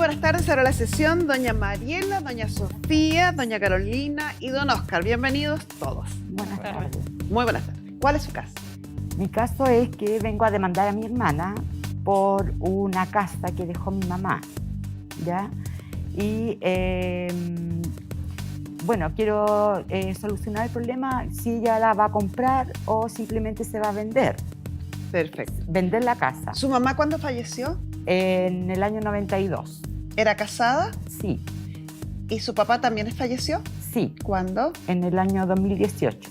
buenas tardes. Ahora la sesión, doña Mariela, doña Sofía, doña Carolina y don Oscar. Bienvenidos todos. Buenas tardes. Muy buenas tardes. ¿Cuál es su caso? Mi caso es que vengo a demandar a mi hermana por una casa que dejó mi mamá, ¿ya? Y bueno, quiero solucionar el problema si ella la va a comprar o simplemente se va a vender. Perfecto. Vender la casa. ¿Su mamá cuándo falleció? En el año 92. ¿Era casada? Sí, ¿Y su papá también falleció? sí, ¿Cuándo? en el año 2018.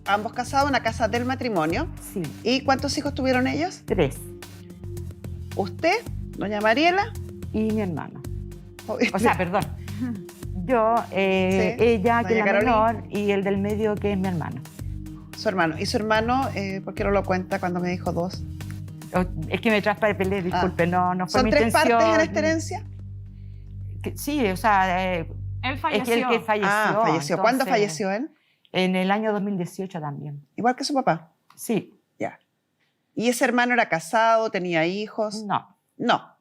Ambos casados, una casa del matrimonio. Sí, ¿Y cuántos hijos tuvieron ellos? 3. ¿Usted, doña Mariela? Y mi hermano. O sea, perdón. Yo, ella, que Doña es la Carolina. menor, y el del medio, que es mi hermano. Su hermano. ¿Y su hermano, por qué no lo cuenta cuando me dijo 2? Es que me traspapelé, disculpe, no fue ¿Son mi 3 intención. partes en esta herencia? Sí, o sea, Él es falleció. el que falleció. Falleció. ¿Cuándo entonces, falleció él? En el año 2018 también. Igual que su papá. Sí, Ya. ¿Y ese hermano era casado, tenía hijos? no. No.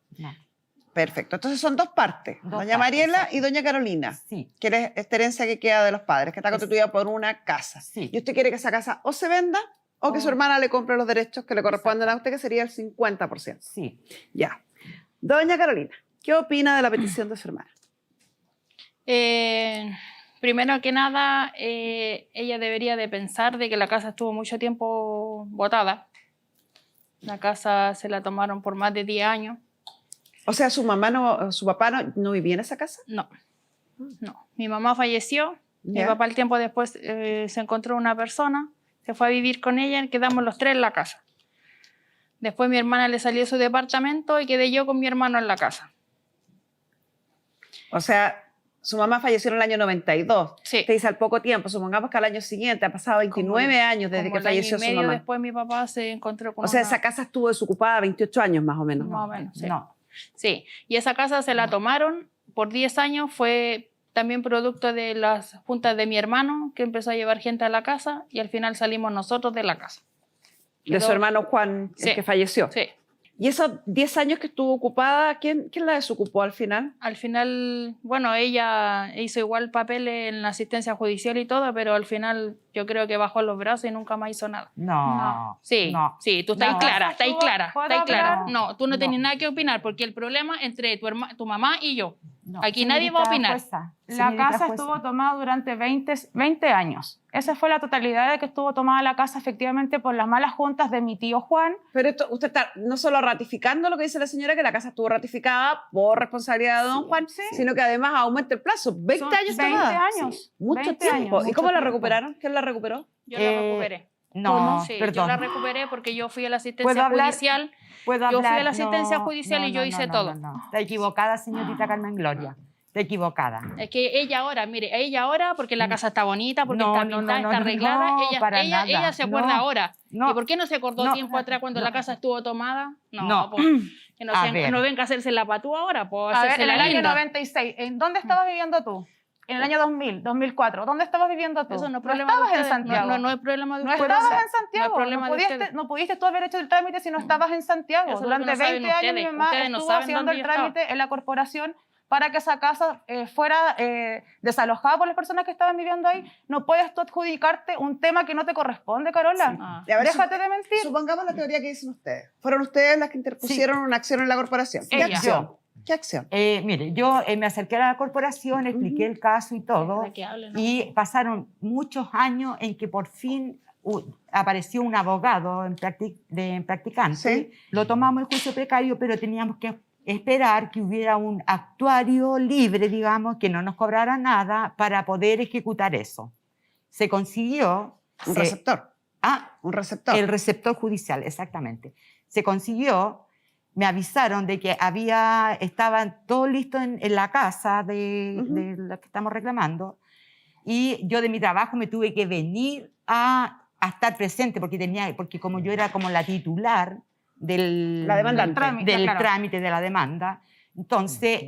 Perfecto. Entonces son 2 partes. Dos Doña partes, Mariela exacto. y doña Carolina. Sí, Que es esta herencia que queda de los padres, que está constituida por una casa. Sí. Y usted quiere que esa casa o se venda o que O- su hermana le compre los derechos que le corresponden a usted, que sería el 50%. sí. Ya. Doña Carolina, ¿qué opina de la petición de su hermana? Primero que nada, ella debería de pensar de que la casa estuvo mucho tiempo botada. La casa se la tomaron por más de 10 años. O sea, su papá no vivía en esa casa. No. Mi mamá falleció. Mi Ya. papá al tiempo después se encontró una persona, se fue a vivir con ella y quedamos los 3 en la casa. Después mi hermana le salió su departamento y quedé yo con mi hermano en la casa. O sea, su mamá falleció en el año 92. Sí. Te dice al poco tiempo, supongamos que al año siguiente ha pasado 29 años desde Como que el año falleció y su medio mamá. después mi papá se encontró con O sea, una- esa casa estuvo desocupada 28 años más o menos. Más o menos, sí. No. Sí, y esa casa se la tomaron por 10 años, fue también producto de las juntas de mi hermano, que empezó a llevar gente a la casa y al final salimos nosotros de la casa. De su hermano Juan, el Sí. que falleció. Sí, Y esos 10 años que estuvo ocupada, ¿quién la desocupó al final? al final, bueno, ella hizo igual papel en la asistencia judicial y todo, pero al final yo creo que bajó los brazos y nunca más hizo nada. No. Sí, No. sí, tú estás No. clara, estás clara, ¿Puedo estás clara. hablar? No, tú no No. tenés nada que opinar porque el problema es entre tu mamá y yo. No. Aquí nadie va a Señorita opinar. jueza, La señorita casa jueza. estuvo tomada durante 20 años. Esa fue la totalidad de que estuvo tomada la casa efectivamente por las malas juntas de mi tío Juan. Pero usted está no solo ratificando lo que dice la señora, que la casa estuvo ratificada por responsabilidad de don Juan, sino que además aumenta el plazo. 20 Son años 20 tomada. años. Mucho 20 tiempo. años, ¿Y cómo mucho la tiempo. recuperaron? ¿Quién la recuperó? Yo la recuperé. No, Sí, perdón. yo la recuperé porque yo fui a la ¿Puedo asistencia hablar? judicial. ¿Puedo Yo fui hablar? a la asistencia judicial y yo hice todo. No. Está equivocada, señorita Carmen Gloria. Está equivocada. Es que ella ahora, mire, ella ahora, porque la casa está bonita, porque No, está no, pintada, no, está no, arreglada, no, para nada. ella se acuerda No, ahora. no, ¿Y por qué no se acordó no, tiempo atrás cuando no. la casa estuvo tomada? No. Pues, que no, A ver. no venga a hacerse la patúa ahora, pues A ver, hacerse en el la año linda. 96, ¿en dónde estabas viviendo tú? En el año 2000, 2004, ¿dónde estabas viviendo tú? Eso no es problema estabas de en ustedes. Santiago. No es problema de No ustedes. estabas en No es Santiago. problema No de ustedes. no pudiste tú haber hecho el trámite si no estabas en Santiago. Eso es lo que Durante no saben 20 años mi ustedes. mamá Ustedes no estuvo saben haciendo dónde el yo estaba. trámite en la corporación para que esa casa fuera desalojada por las personas que estaban viviendo ahí. No puedes tú adjudicarte un tema que no te corresponde, Carola. Ah. Y a ver, Déjate de mentir. Supongamos la teoría que dicen ustedes. Fueron ustedes las que interpusieron una acción en la corporación. ¿Qué Ella. acción? ¿Qué acción? Mire, yo me acerqué a la corporación, expliqué el caso y todo, Para que hable, ¿no? y pasaron muchos años en que por fin apareció un abogado en practicante. Sí. Lo tomamos el juicio precario, pero teníamos que esperar que hubiera un actuario libre, digamos, que no nos cobrara nada para poder ejecutar eso. Se consiguió... Un receptor. Un receptor. El receptor judicial, exactamente. Se consiguió, me avisaron de que estaban todo listo en la casa de la que estamos reclamando, y yo de mi trabajo me tuve que venir a estar presente porque como yo era como la titular La demandante. del claro. trámite de la demanda, entonces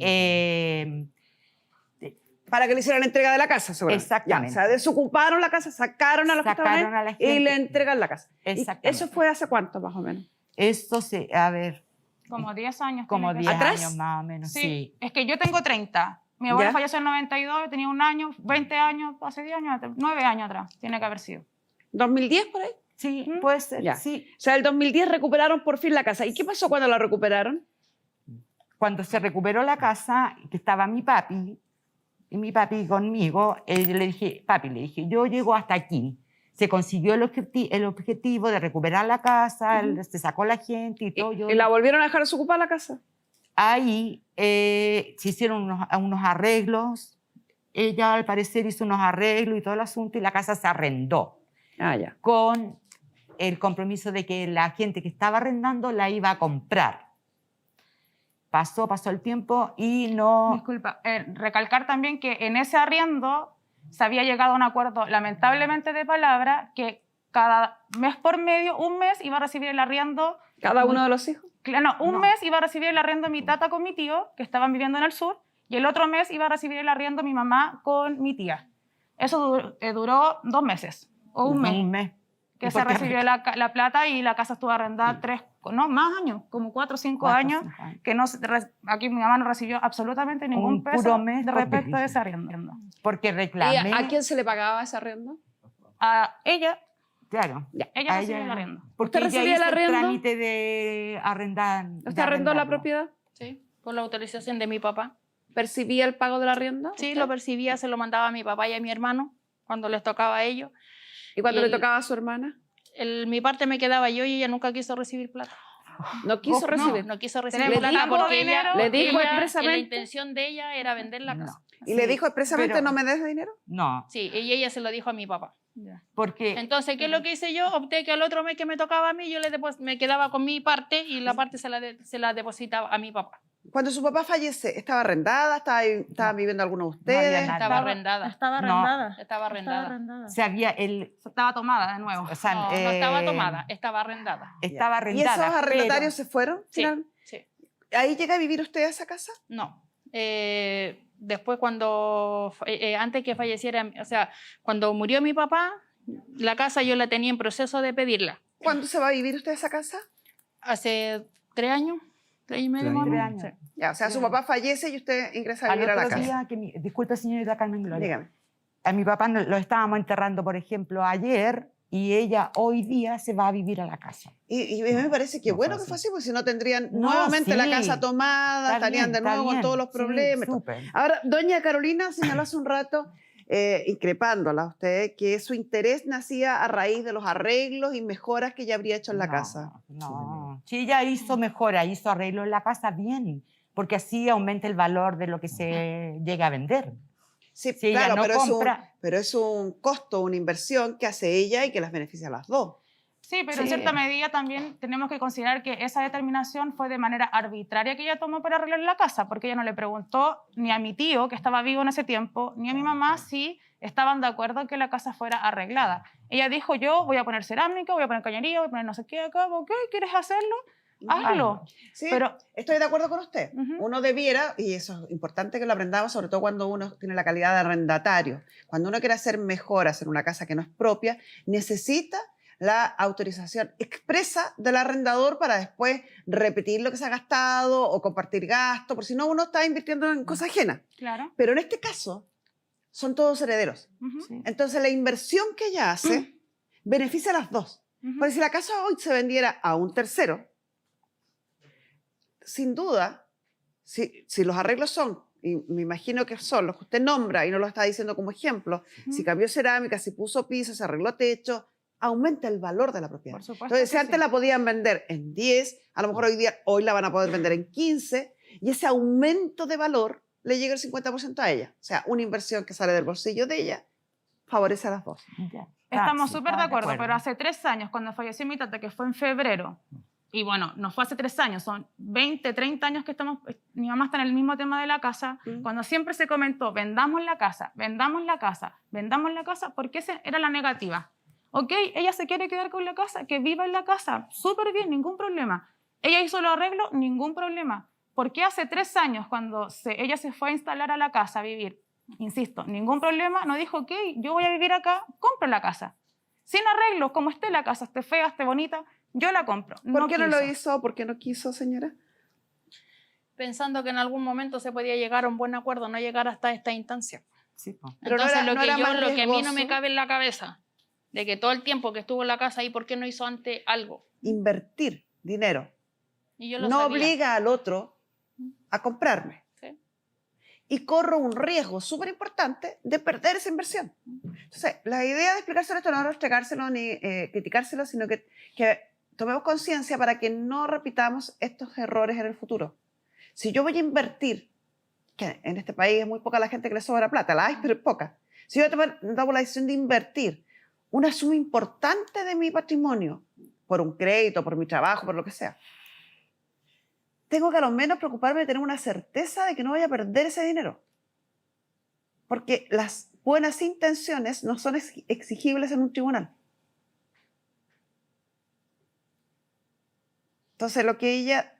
Para que le hicieran la entrega de la casa, seguramente. Exactamente. Ya, o sea, desocuparon la casa, sacaron a los que estaban Sacaron a la ahí y gente. le entregan la casa. ¿Y Exactamente. eso fue hace cuánto, más o menos? esto a ver, Como 10 años. Como tiene que 10 ser. ¿Atrás? años más o menos, Sí, sí. es que yo tengo 30. Mi abuela ¿Ya? falleció en 92, yo tenía 1 año, 20 años, hace 10 años, 9 años atrás, tiene que haber sido. ¿2010 por ahí? Sí, puede ser, Ya. sí. O sea, el 2010 recuperaron por fin la casa. ¿Y qué pasó cuando la recuperaron? Cuando se recuperó la casa, que estaba mi papi, y mi papi conmigo, le dije, papi, le dije, yo llego hasta aquí. Se consiguió el objetivo de recuperar la casa, se sacó la gente y todo. ¿Y la volvieron a dejar desocupada la casa? Ahí se hicieron unos arreglos. Ella, al parecer, hizo unos arreglos y todo el asunto, y la casa se arrendó Ah, ya. con el compromiso de que la gente que estaba arrendando la iba a comprar. Pasó el tiempo y no... Disculpa, recalcar también que en ese arriendo se había llegado a un acuerdo, lamentablemente de palabra, que cada mes por medio, un mes iba a recibir el arriendo. ¿Cada uno de los hijos? No, un No. mes iba a recibir el arriendo mi tata con mi tío, que estaban viviendo en el sur, y el otro mes iba a recibir el arriendo mi mamá con mi tía. Eso duró 2 meses, o un mes, que ¿Y se por qué? recibió la plata y la casa estuvo arrendada 3, no, más años, como 4 o 5 años, que no, aquí mi mamá no recibió absolutamente ningún Un puro peso mes de por respecto mes. a ese arriendo. Porque ¿Y reclamé... a quién se le pagaba ese arriendo? A ella Claro. Ella a recibió el arriendo. Porque ¿Usted ella recibía el hizo arriendo? trámite de arrendar. ¿Usted arrendó la propiedad? Sí, por la autorización de mi papá. ¿Percibía el pago del arriendo? Sí, usted? lo percibía, se lo mandaba a mi papá y a mi hermano cuando les tocaba a ellos. ¿Y cuando y le el- tocaba a su hermana? Mi parte me quedaba yo y ella nunca quiso recibir plata. No quiso recibir. No quiso recibir ¿Le plata dijo porque dinero? ella, ¿Le dijo ella- expresamente? la intención de ella era vender la casa. ¿Y le dijo expresamente pero- no me des dinero? No, Sí, y ella se lo dijo a mi papá. porque Entonces, ¿qué es lo que hice yo? Opté que al otro mes que me tocaba a mí, yo me quedaba con mi parte y la parte se la depositaba a mi papá. Cuando su papá fallece, ¿estaba arrendada? ¿Estaban viviendo algunos de No había ustedes? nada. Estaba arrendada. Estaba No. arrendada. Estaba arrendada. se había el. Estaba tomada de nuevo. O sea, No, no estaba tomada, estaba arrendada. Estaba ¿Y arrendada. esos arrendatarios pero- se fueron? Sí, final? sí. ¿Ahí llega a vivir usted a esa casa? No. Después cuando, antes que falleciera, o sea, cuando murió mi papá, la casa yo la tenía en proceso de pedirla. ¿Cuándo se va a vivir usted a esa casa? Hace 3 años, 3 y medio más o 3 menos. años. Sí. Ya, o sea, su papá fallece y usted ingresa a Al vivir a la otro casa. día, disculpe, señorita Carmen Gloria. Dígame. A mi papá lo estábamos enterrando, por ejemplo, ayer, y ella hoy día se va a vivir a la casa. Y me parece que No bueno fue que fue así. así, porque si no tendrían No, nuevamente la sí. casa tomada, Está estarían bien, de está nuevo con bien. todos los Sí, problemas. súper. Ahora, doña Carolina señaló hace un rato, increpándola a usted, que su interés nacía a raíz de los arreglos y mejoras que ella habría hecho en la No, casa. No, si ella hizo mejora, hizo arreglo en la casa, bien, porque así aumenta el valor de lo que se llega a vender. Sí, Si ella claro, no pero, compra- pero es un costo, una inversión que hace ella y que las beneficia a las dos. Sí, pero en Sí. cierta medida también tenemos que considerar que esa determinación fue de manera arbitraria que ella tomó para arreglar la casa, porque ella no le preguntó ni a mi tío, que estaba vivo en ese tiempo, ni a mi mamá si estaban de acuerdo en que la casa fuera arreglada. Ella dijo, yo voy a poner cerámica, voy a poner cañería, voy a poner no sé qué acá, ¿ok? ¿Quieres hacerlo? Hazlo. Sí, Pero estoy de acuerdo con usted. Ujú. Uno debiera, y eso es importante que lo aprendamos, sobre todo cuando uno tiene la calidad de arrendatario, cuando uno quiere hacer mejoras en una casa que no es propia, necesita la autorización expresa del arrendador para después repetir lo que se ha gastado o compartir gasto, por si no uno está invirtiendo en cosas ajenas. claro. Pero en este caso son todos herederos. Ujú, Sí. Entonces la inversión que ella hace beneficia a las dos. ujú. Porque si la casa hoy se vendiera a un tercero, sin duda, si los arreglos son, y me imagino que son los que usted nombra y no lo está diciendo como ejemplo, si cambió cerámica, si puso piso, se arregló techo, aumenta el valor de la propiedad. Por supuesto Entonces, si que antes sí. la podían vender en 10, a lo mejor hoy la van a poder vender en 15, y ese aumento de valor le llega el 50% a ella. O sea, una inversión que sale del bolsillo de ella favorece a las dos. Ya. Estamos Sí, súper de estamos acuerdo, pero hace 3 años, cuando falleció mi tata, que fue en febrero, y bueno, no fue hace 3 años, son 20, 30 años que estamos, mi mamá está en el mismo tema de la casa, cuando siempre se comentó, vendamos la casa, vendamos la casa, vendamos la casa, porque esa era la negativa. Ok, ella se quiere quedar con la casa, que viva en la casa, súper bien, ningún problema. Ella hizo los arreglos, ningún problema. ¿Por qué hace 3 años, cuando ella se fue a instalar a la casa a vivir, insisto, ningún problema, no dijo, ok, yo voy a vivir acá, compro la casa? Sin arreglos, como esté la casa, esté fea, esté bonita, yo la compro. ¿Por qué no lo quiso. hizo? ¿Por qué no quiso, señora? pensando que en algún momento se podía llegar a un buen acuerdo, no llegar hasta esta instancia. Sí, po. Pero no Entonces, era- no era más lo que a mí no me riesgoso. cabe en la cabeza, de que todo el tiempo que estuvo en la casa ahí, ¿por qué no hizo antes algo? Invertir dinero Y yo lo no sabía. obliga al otro a comprarme. Sí. Y corro un riesgo súper importante de perder esa inversión. Entonces, la idea de explicárselo esto no es restregárselo ni criticárselo, sino que tomemos conciencia para que no repitamos estos errores en el futuro. Si yo voy a invertir, que en este país es muy poca la gente que le sobra plata, la hay, pero es poca. Si yo tomo la decisión de invertir una suma importante de mi patrimonio, por un crédito, por mi trabajo, por lo que sea, tengo que a lo menos preocuparme de tener una certeza de que no voy a perder ese dinero. Porque las buenas intenciones no son exigibles en un tribunal. Entonces, lo que ella,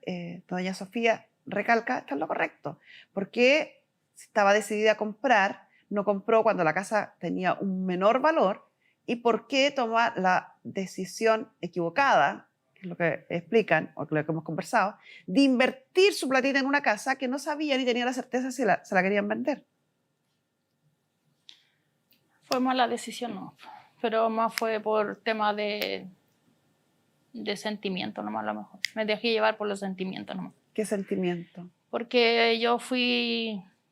doña Sofía, recalca está en lo correcto. Porque si estaba decidida a comprar, no compró cuando la casa tenía un menor valor. ¿Y por qué toma la decisión equivocada, que es lo que explican, o lo que hemos conversado, de invertir su platita en una casa que no sabía ni tenía la certeza si se la querían vender? Fue mala decisión, no. Pero más fue por tema de sentimiento, nomás a lo mejor. Me dejé llevar por los sentimientos, nomás. ¿Qué sentimiento? Porque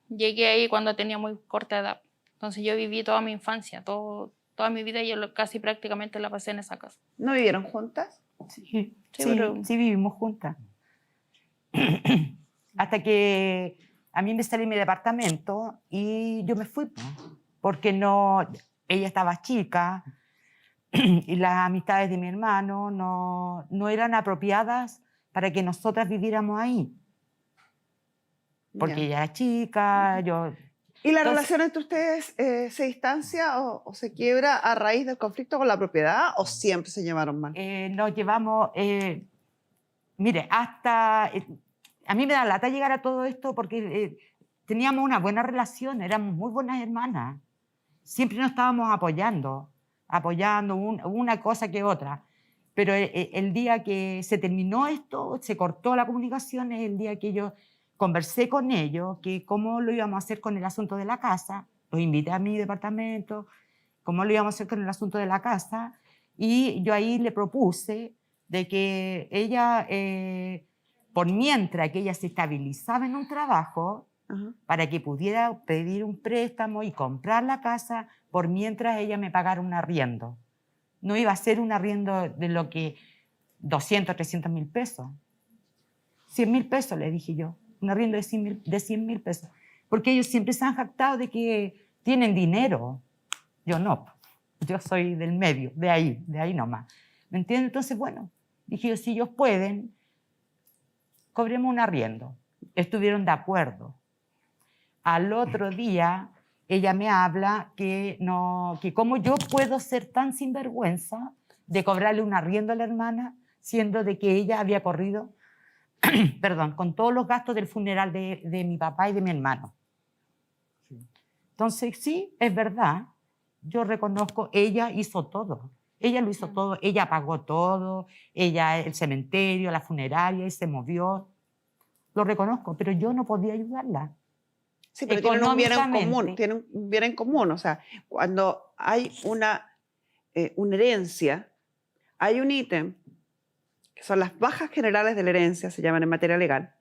llegué ahí cuando tenía muy corta edad. Entonces yo viví toda mi infancia, toda mi vida, yo casi prácticamente la pasé en esa casa. ¿No vivieron juntas? Sí, Sí, sí, pero- sí vivimos juntas. Hasta que a mí me salí mi departamento y yo me fui, po, porque no, ella estaba chica y las amistades de mi hermano no eran apropiadas para que nosotras viviéramos ahí. Porque Ya. ella era chica, yo... ¿Y la Entonces- relación entre ustedes se distancia o se quiebra a raíz del conflicto con la propiedad o siempre se llevaron mal? Nos llevamos, mire, hasta, a mí me da lata llegar a todo esto porque teníamos una buena relación, éramos muy buenas hermanas, siempre nos estábamos apoyando una cosa que otra, pero el día que se terminó esto, se cortó la comunicación, es el día que yo conversé con ellos, que cómo lo íbamos a hacer con el asunto de la casa, los invité a mi departamento, cómo lo íbamos a hacer con el asunto de la casa, y yo ahí le propuse de que ella, por mientras que ella se estabilizaba en un trabajo, Ajá. para que pudiera pedir un préstamo y comprar la casa, por mientras ella me pagara un arriendo. No iba a ser un arriendo de lo que 200, 300 mil pesos. 100 mil pesos, le dije yo. Un arriendo de 100 mil pesos. Porque ellos siempre se han jactado de que tienen dinero. Yo no. Yo soy del medio, de ahí nomás. ¿Me entiendes? Entonces, bueno, dije yo, si ellos pueden, cobremos un arriendo. Estuvieron de acuerdo. Al otro día, ella me habla que cómo yo puedo ser tan sinvergüenza de cobrarle un arriendo a la hermana, siendo de que ella había corrido, perdón, con todos los gastos del funeral de mi papá y de mi hermano. Entonces, sí, es verdad, yo reconozco, ella hizo todo. Ella lo hizo todo, ella pagó todo, ella el cementerio, la funeraria, y se movió. Lo reconozco, pero yo no podía ayudarla. Sí, pero tienen un bien en común, Económicamente. tienen un bien en común. O sea, cuando hay una herencia, hay un ítem, que son las bajas generales de la herencia, se llaman en materia legal,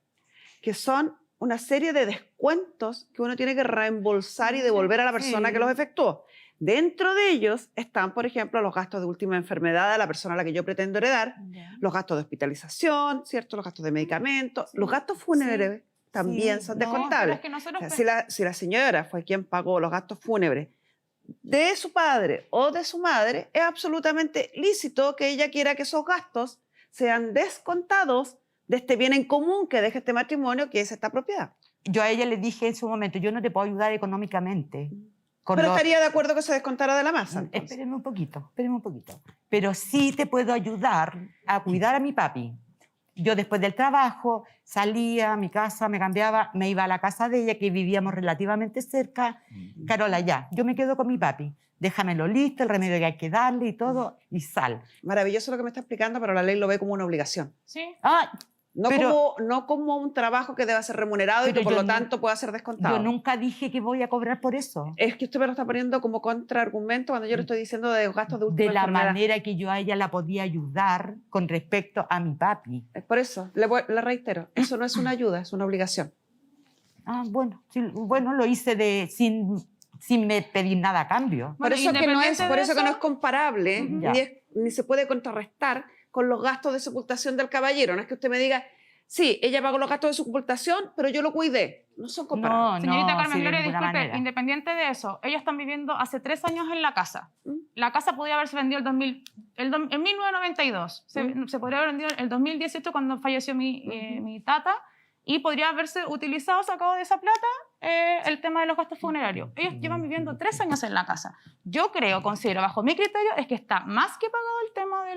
que son una serie de descuentos que uno tiene que reembolsar y devolver a la persona Sí. que los efectuó. Dentro de ellos están, por ejemplo, los gastos de última enfermedad de la persona a la que yo pretendo heredar, los gastos de hospitalización, ¿cierto? Los gastos de medicamentos, los gastos fúnebres también Sí. son No, descontables. pero es que nosotros O sea, si la señora fue quien pagó los gastos fúnebres de su padre o de su madre, es absolutamente lícito que ella quiera que esos gastos sean descontados de este bien en común que deja este matrimonio, que es esta propiedad. Yo a ella le dije en su momento, yo no te puedo ayudar económicamente. Pero estaría de acuerdo que se descontara de la masa. entonces. Espéreme un poquito. Pero sí te puedo ayudar a cuidar a mi papi. Yo después del trabajo salía a mi casa, me cambiaba, me iba a la casa de ella, que vivíamos relativamente cerca. Carola, ya, yo me quedo con mi papi. Déjamelo listo, el remedio que hay que darle y todo, y sal. Maravilloso lo que me está explicando, pero la ley lo ve como una obligación. Sí. Ah, No como un trabajo que deba ser remunerado y que por lo tanto pueda ser descontado. Yo nunca dije que voy a cobrar por eso. Es que usted me lo está poniendo como contraargumento cuando yo le estoy diciendo de los gastos de última De la enfermedad. manera que yo a ella la podía ayudar con respecto a mi papi. Por eso, le reitero, eso no es una ayuda, es una obligación. Ah, bueno, sí, bueno, lo hice sin me pedir nada a cambio. Por Bueno, eso que no es, independiente por de eso que eso- no es comparable, Ya. ni se puede contrarrestar con los gastos de sepultación del caballero. No es que usted me diga, sí, ella pagó los gastos de sepultación, pero yo lo cuidé. No son comparables. Señorita no, Carmen sí, de Gloria, ninguna disculpe, manera. independiente de eso, ellos están viviendo hace 3 años en la casa. ¿Mm? La casa podía haberse vendido en 1992. Se podría haber vendido en el 2018 cuando falleció mi tata y podría haberse utilizado, sacado de esa plata, el tema de los gastos funerarios. Ellos llevan viviendo 3 años en la casa. Yo considero, bajo mi criterio, es que está más que pagado el tema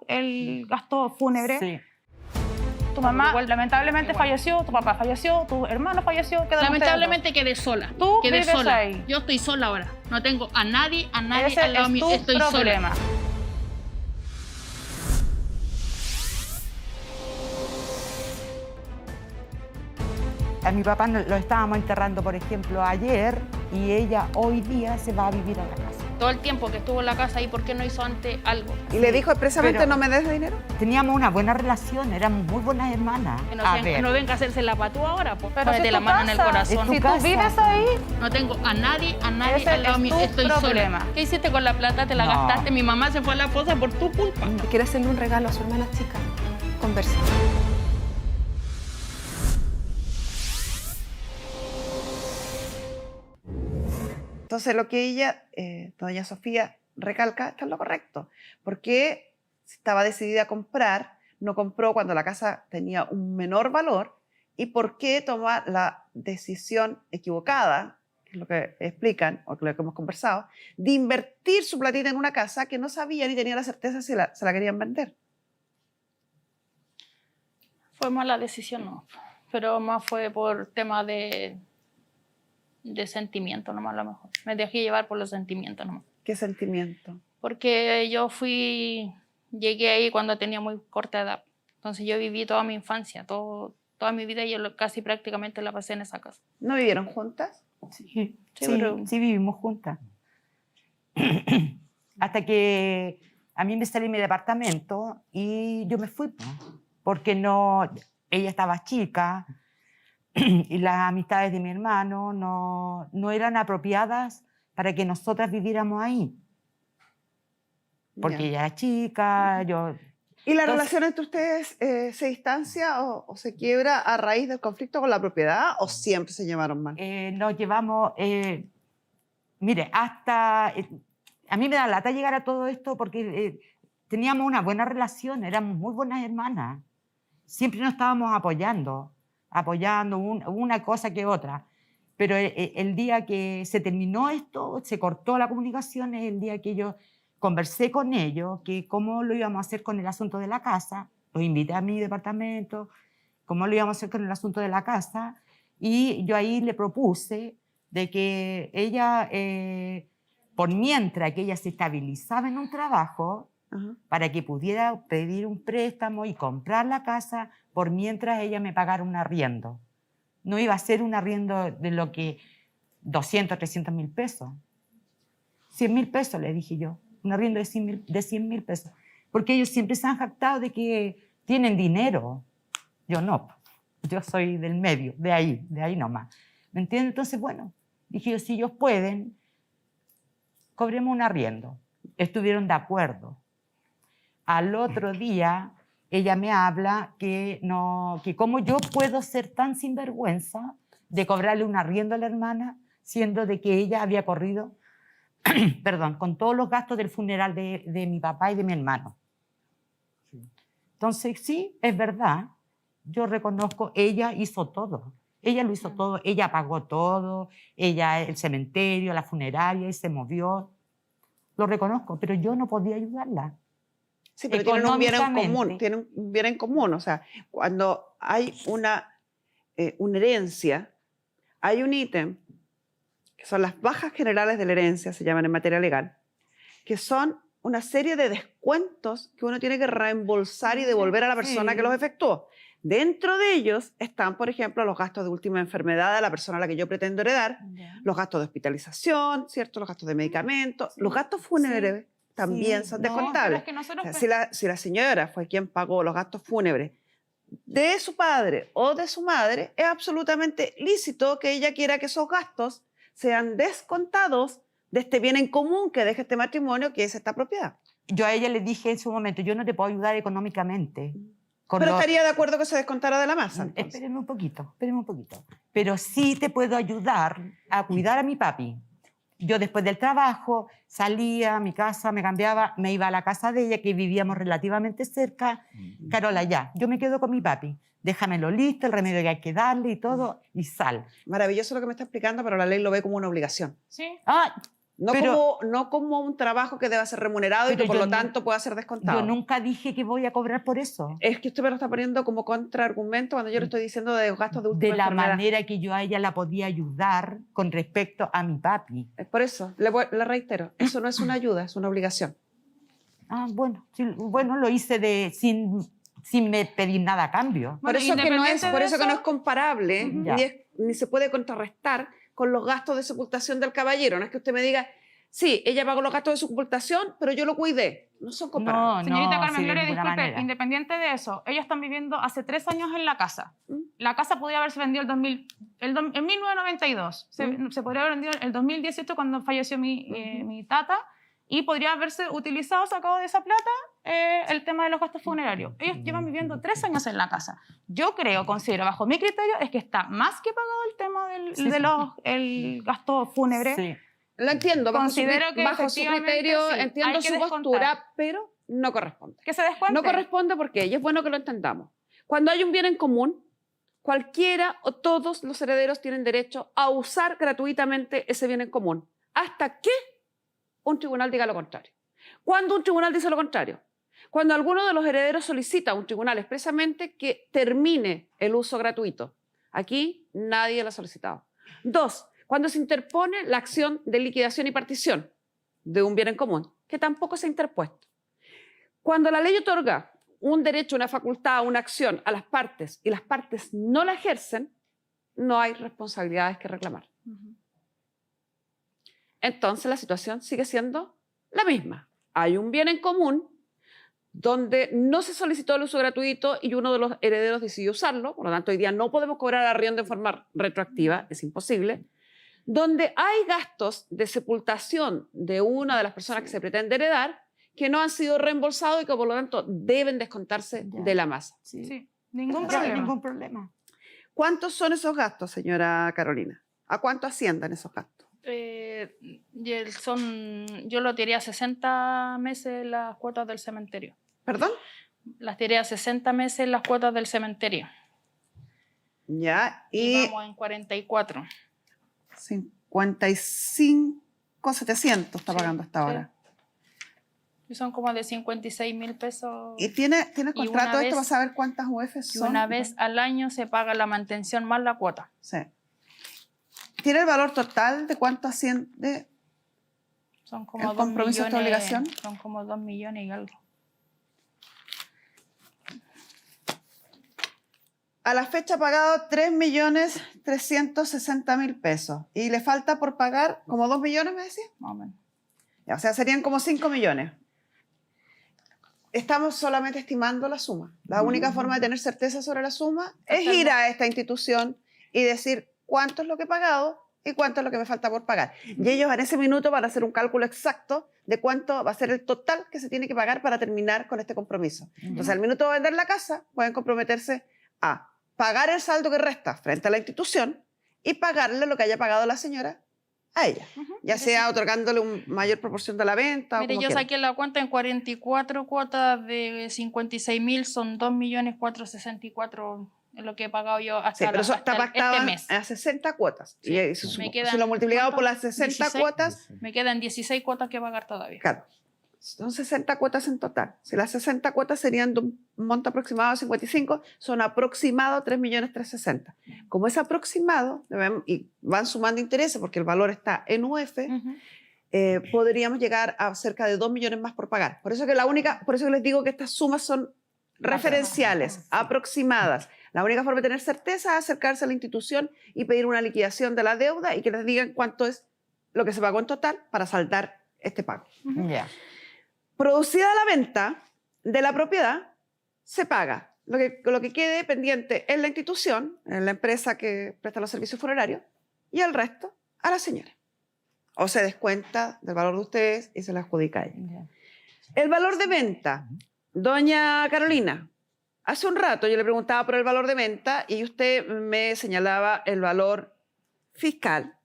el gasto fúnebre. Sí. Tu mamá Igual- lamentablemente igual. falleció, tu papá falleció, tu hermano falleció. quedan Lamentablemente quedé sola. Tú Quedé vives sola. ahí. Yo estoy sola ahora. No tengo a nadie ustedes dos. Ese al lado es mío. tu Estoy problema. sola. A mi papá lo estábamos enterrando, por ejemplo, ayer, y ella hoy día se va a vivir a la casa. Todo el tiempo que estuvo en la casa, ¿y por qué no hizo antes algo? Y le dijo expresamente, pero- no me des dinero. Teníamos una buena relación, éramos muy buenas hermanas. Que A ver, no venga a hacerse la patúa ahora, pues. Pero Ponete si es la tu mano en el casa, corazón. es tu Si tú casa. vives ahí, No tengo a nadie Ese al lado es mío. tu Estoy problema. sola. ¿Qué hiciste con la plata? ¿Te la No. gastaste? Mi mamá se fue a la fosa por tu culpa. Quiere hacerle un regalo a su hermana chica. Conversa. Entonces, lo que ella, doña Sofía, recalca está en lo correcto. Porque si estaba decidida a comprar, no compró cuando la casa tenía un menor valor. ¿Y por qué toma la decisión equivocada, que es lo que explican, o lo que hemos conversado, de invertir su platita en una casa que no sabía ni tenía la certeza si se la querían vender? Fue mala decisión, no. Pero más fue por tema de sentimiento, nomás a lo mejor. Me dejé llevar por los sentimientos, nomás. ¿Qué sentimiento? Porque yo llegué ahí cuando tenía muy corta edad. Entonces yo viví toda mi infancia, toda mi vida, yo casi prácticamente la pasé en esa casa. ¿No vivieron juntas? sí, pero- sí vivimos juntas. Hasta que a mí me salí mi departamento y yo me fui, porque no, ella estaba chica y las amistades de mi hermano no eran apropiadas para que nosotras viviéramos ahí. Porque Ya. ella era chica, yo... ¿Y la Entonces- relación entre ustedes se distancia o se quiebra a raíz del conflicto con la propiedad o siempre se llevaron mal? Nos llevamos, mire, hasta, a mí me da lata llegar a todo esto porque teníamos una buena relación, éramos muy buenas hermanas, siempre nos estábamos apoyando una cosa que otra, pero el día que se terminó esto, se cortó la comunicación, es el día que yo conversé con ellos, que cómo lo íbamos a hacer con el asunto de la casa, los invité a mi departamento, cómo lo íbamos a hacer con el asunto de la casa, y yo ahí le propuse de que ella, por mientras que ella se estabilizaba en un trabajo, Ajá. para que pudiera pedir un préstamo y comprar la casa, por mientras ella me pagara un arriendo. No iba a ser un arriendo de lo que 200, 300 mil pesos. 100 mil pesos, le dije yo. Un arriendo de 100 mil pesos. Porque ellos siempre se han jactado de que tienen dinero. Yo no. Yo soy del medio, de ahí nomás. ¿Me entiendes? Entonces, bueno, dije yo, si ellos pueden, cobremos un arriendo. Estuvieron de acuerdo. Al otro día, ella me habla que cómo yo puedo ser tan sinvergüenza de cobrarle un arriendo a la hermana, siendo de que ella había corrido, perdón, con todos los gastos del funeral de mi papá y de mi hermano. Entonces, sí, es verdad, yo reconozco, ella hizo todo. Ella lo hizo todo, ella pagó todo, ella el cementerio, la funeraria, y se movió. Lo reconozco, pero yo no podía ayudarla. Sí, pero tienen un bien en común, Económicamente. tienen un bien en común. O sea, cuando hay una herencia, hay un ítem, que son las bajas generales de la herencia, se llaman en materia legal, que son una serie de descuentos que uno tiene que reembolsar y devolver a la persona Sí. que los efectuó. Dentro de ellos están, por ejemplo, los gastos de última enfermedad de la persona a la que yo pretendo heredar, los gastos de hospitalización, ¿cierto? Los gastos de medicamentos, los gastos fúnebres también son no, descontables. pero es que nosotros, O sea, si la señora fue quien pagó los gastos fúnebres de su padre o de su madre, es absolutamente lícito que ella quiera que esos gastos sean descontados de este bien en común que deja este matrimonio, que es esta propiedad. Yo a ella le dije en su momento, yo no te puedo ayudar económicamente. Pero estaría de acuerdo que se descontara de la masa. Entonces. Espéreme un poquito. Pero sí te puedo ayudar a cuidar a mi papi. Yo después del trabajo salía a mi casa, me cambiaba, me iba a la casa de ella, que vivíamos relativamente cerca. Carola, ya, yo me quedo con mi papi. Déjamelo listo, el remedio que hay que darle y todo, y sal. Maravilloso lo que me está explicando, pero la ley lo ve como una obligación. ¿sí? Ah, No como un trabajo que deba ser remunerado y que por lo tanto pueda ser descontado. Yo nunca dije que voy a cobrar por eso. Es que usted me lo está poniendo como contraargumento cuando yo le estoy diciendo de gastos de última De la enfermedad. manera que yo a ella la podía ayudar con respecto a mi papi. Es por eso, le reitero, eso no es una ayuda, es una obligación. Ah, bueno, sí, bueno, lo hice sin me pedir nada a cambio. Por Bueno, eso, que no es, independiente por de eso que eso, no es comparable, Ya. ni se puede contrarrestar con los gastos de sepultación del caballero. No es que usted me diga, sí, ella pagó los gastos de sepultación, pero yo lo cuidé. No son comparables. Señorita No, Carmen sí, de Gloria, ninguna disculpe, manera. independiente de eso, ellos están viviendo hace 3 años en la casa. La casa podría haberse vendido en 1992. Se podría haber vendido en el 2018 cuando falleció mi tata y podría haberse utilizado, sacado de esa plata, el tema de los gastos funerarios. Ellos llevan viviendo 3 años en la casa. Yo considero, bajo mi criterio, es que está más que pagado el tema el gasto fúnebre. Sí. Lo entiendo, Considero que bajo su efectivamente criterio, sí, entiendo hay que su descontar. postura, pero no corresponde. Que se descuente. No corresponde porque, y es bueno que lo entendamos, cuando hay un bien en común, cualquiera o todos los herederos tienen derecho a usar gratuitamente ese bien en común, hasta que un tribunal diga lo contrario. ¿Cuándo un tribunal dice lo contrario? Cuando alguno de los herederos solicita a un tribunal expresamente que termine el uso gratuito. Aquí nadie lo ha solicitado. 2, cuando se interpone la acción de liquidación y partición de un bien en común, que tampoco se ha interpuesto. Cuando la ley otorga un derecho, una facultad, una acción a las partes y las partes no la ejercen, no hay responsabilidades que reclamar. Entonces la situación sigue siendo la misma. Hay un bien en común donde no se solicitó el uso gratuito y uno de los herederos decidió usarlo, por lo tanto hoy día no podemos cobrar arriendo de forma retroactiva, es imposible, donde hay gastos de sepultación de una de las personas que se pretende heredar que no han sido reembolsados y que por lo tanto deben descontarse de la masa. Sí, ningún Ya, problema. ningún problema. ¿Cuántos son esos gastos, señora Carolina? ¿A cuánto asciendan esos gastos? Yo lo tiré a 60 meses las cuotas del cementerio. ¿Perdón? Las tiré a 60 meses las cuotas del cementerio. Ya, Y y vamos en 44. 55.700 está Sí, pagando hasta sí. ahora. Y son como de 56.000 pesos. ¿Y tiene Y contrato una esto vez- para saber cuántas UF Y son? una vez al año se paga la mantención más la cuota. Sí. ¿Tiene el valor total de cuánto asciende? Son como ¿El 2 compromiso de esta millones, obligación? son como 2 millones y algo. A la fecha ha pagado 3.360.000 pesos. Y le falta por pagar como 2 millones, me decía. Más o menos. O sea, serían como 5 millones. Estamos solamente estimando la suma. La única forma de tener certeza sobre la suma es ir a esta institución y decir cuánto es lo que he pagado y cuánto es lo que me falta por pagar. Y ellos en ese minuto van a hacer un cálculo exacto de cuánto va a ser el total que se tiene que pagar para terminar con este compromiso. Entonces, al minuto de vender la casa, pueden comprometerse a pagar el saldo que resta frente a la institución y pagarle lo que haya pagado la señora a ella, ya sea otorgándole una mayor proporción de la venta. Mire, o como yo quiera. saqué la cuenta en 44 cuotas de 56.000, son 2.464.000 es lo que he pagado yo hasta, Sí, pero eso hasta está pactado este mes. a 60 cuotas. Sí, Y me si quedan, lo multiplicamos por ¿cuánto? las 60 16. cuotas, Me quedan 16 cuotas que pagar todavía. claro, son 60 cuotas en total. Si las 60 cuotas serían de un monto aproximado de 55, son aproximado 3.360.000. Como es aproximado, y van sumando intereses porque el valor está en UF, Ujú. podríamos llegar a cerca de 2 millones más por pagar. Por eso que por eso que les digo que estas sumas son referenciales, aproximadas. La única forma de tener certeza es acercarse a la institución y pedir una liquidación de la deuda y que les digan cuánto es lo que se pagó en total para saldar este pago. Ya. Producida la venta de la propiedad, se paga lo que quede pendiente en la institución, en la empresa que presta los servicios funerarios, y el resto a la señora. O se descuenta del valor de ustedes y se le adjudica a ella. Ya. El valor de venta, doña Carolina, hace un rato yo le preguntaba por el valor de venta y usted me señalaba el valor fiscal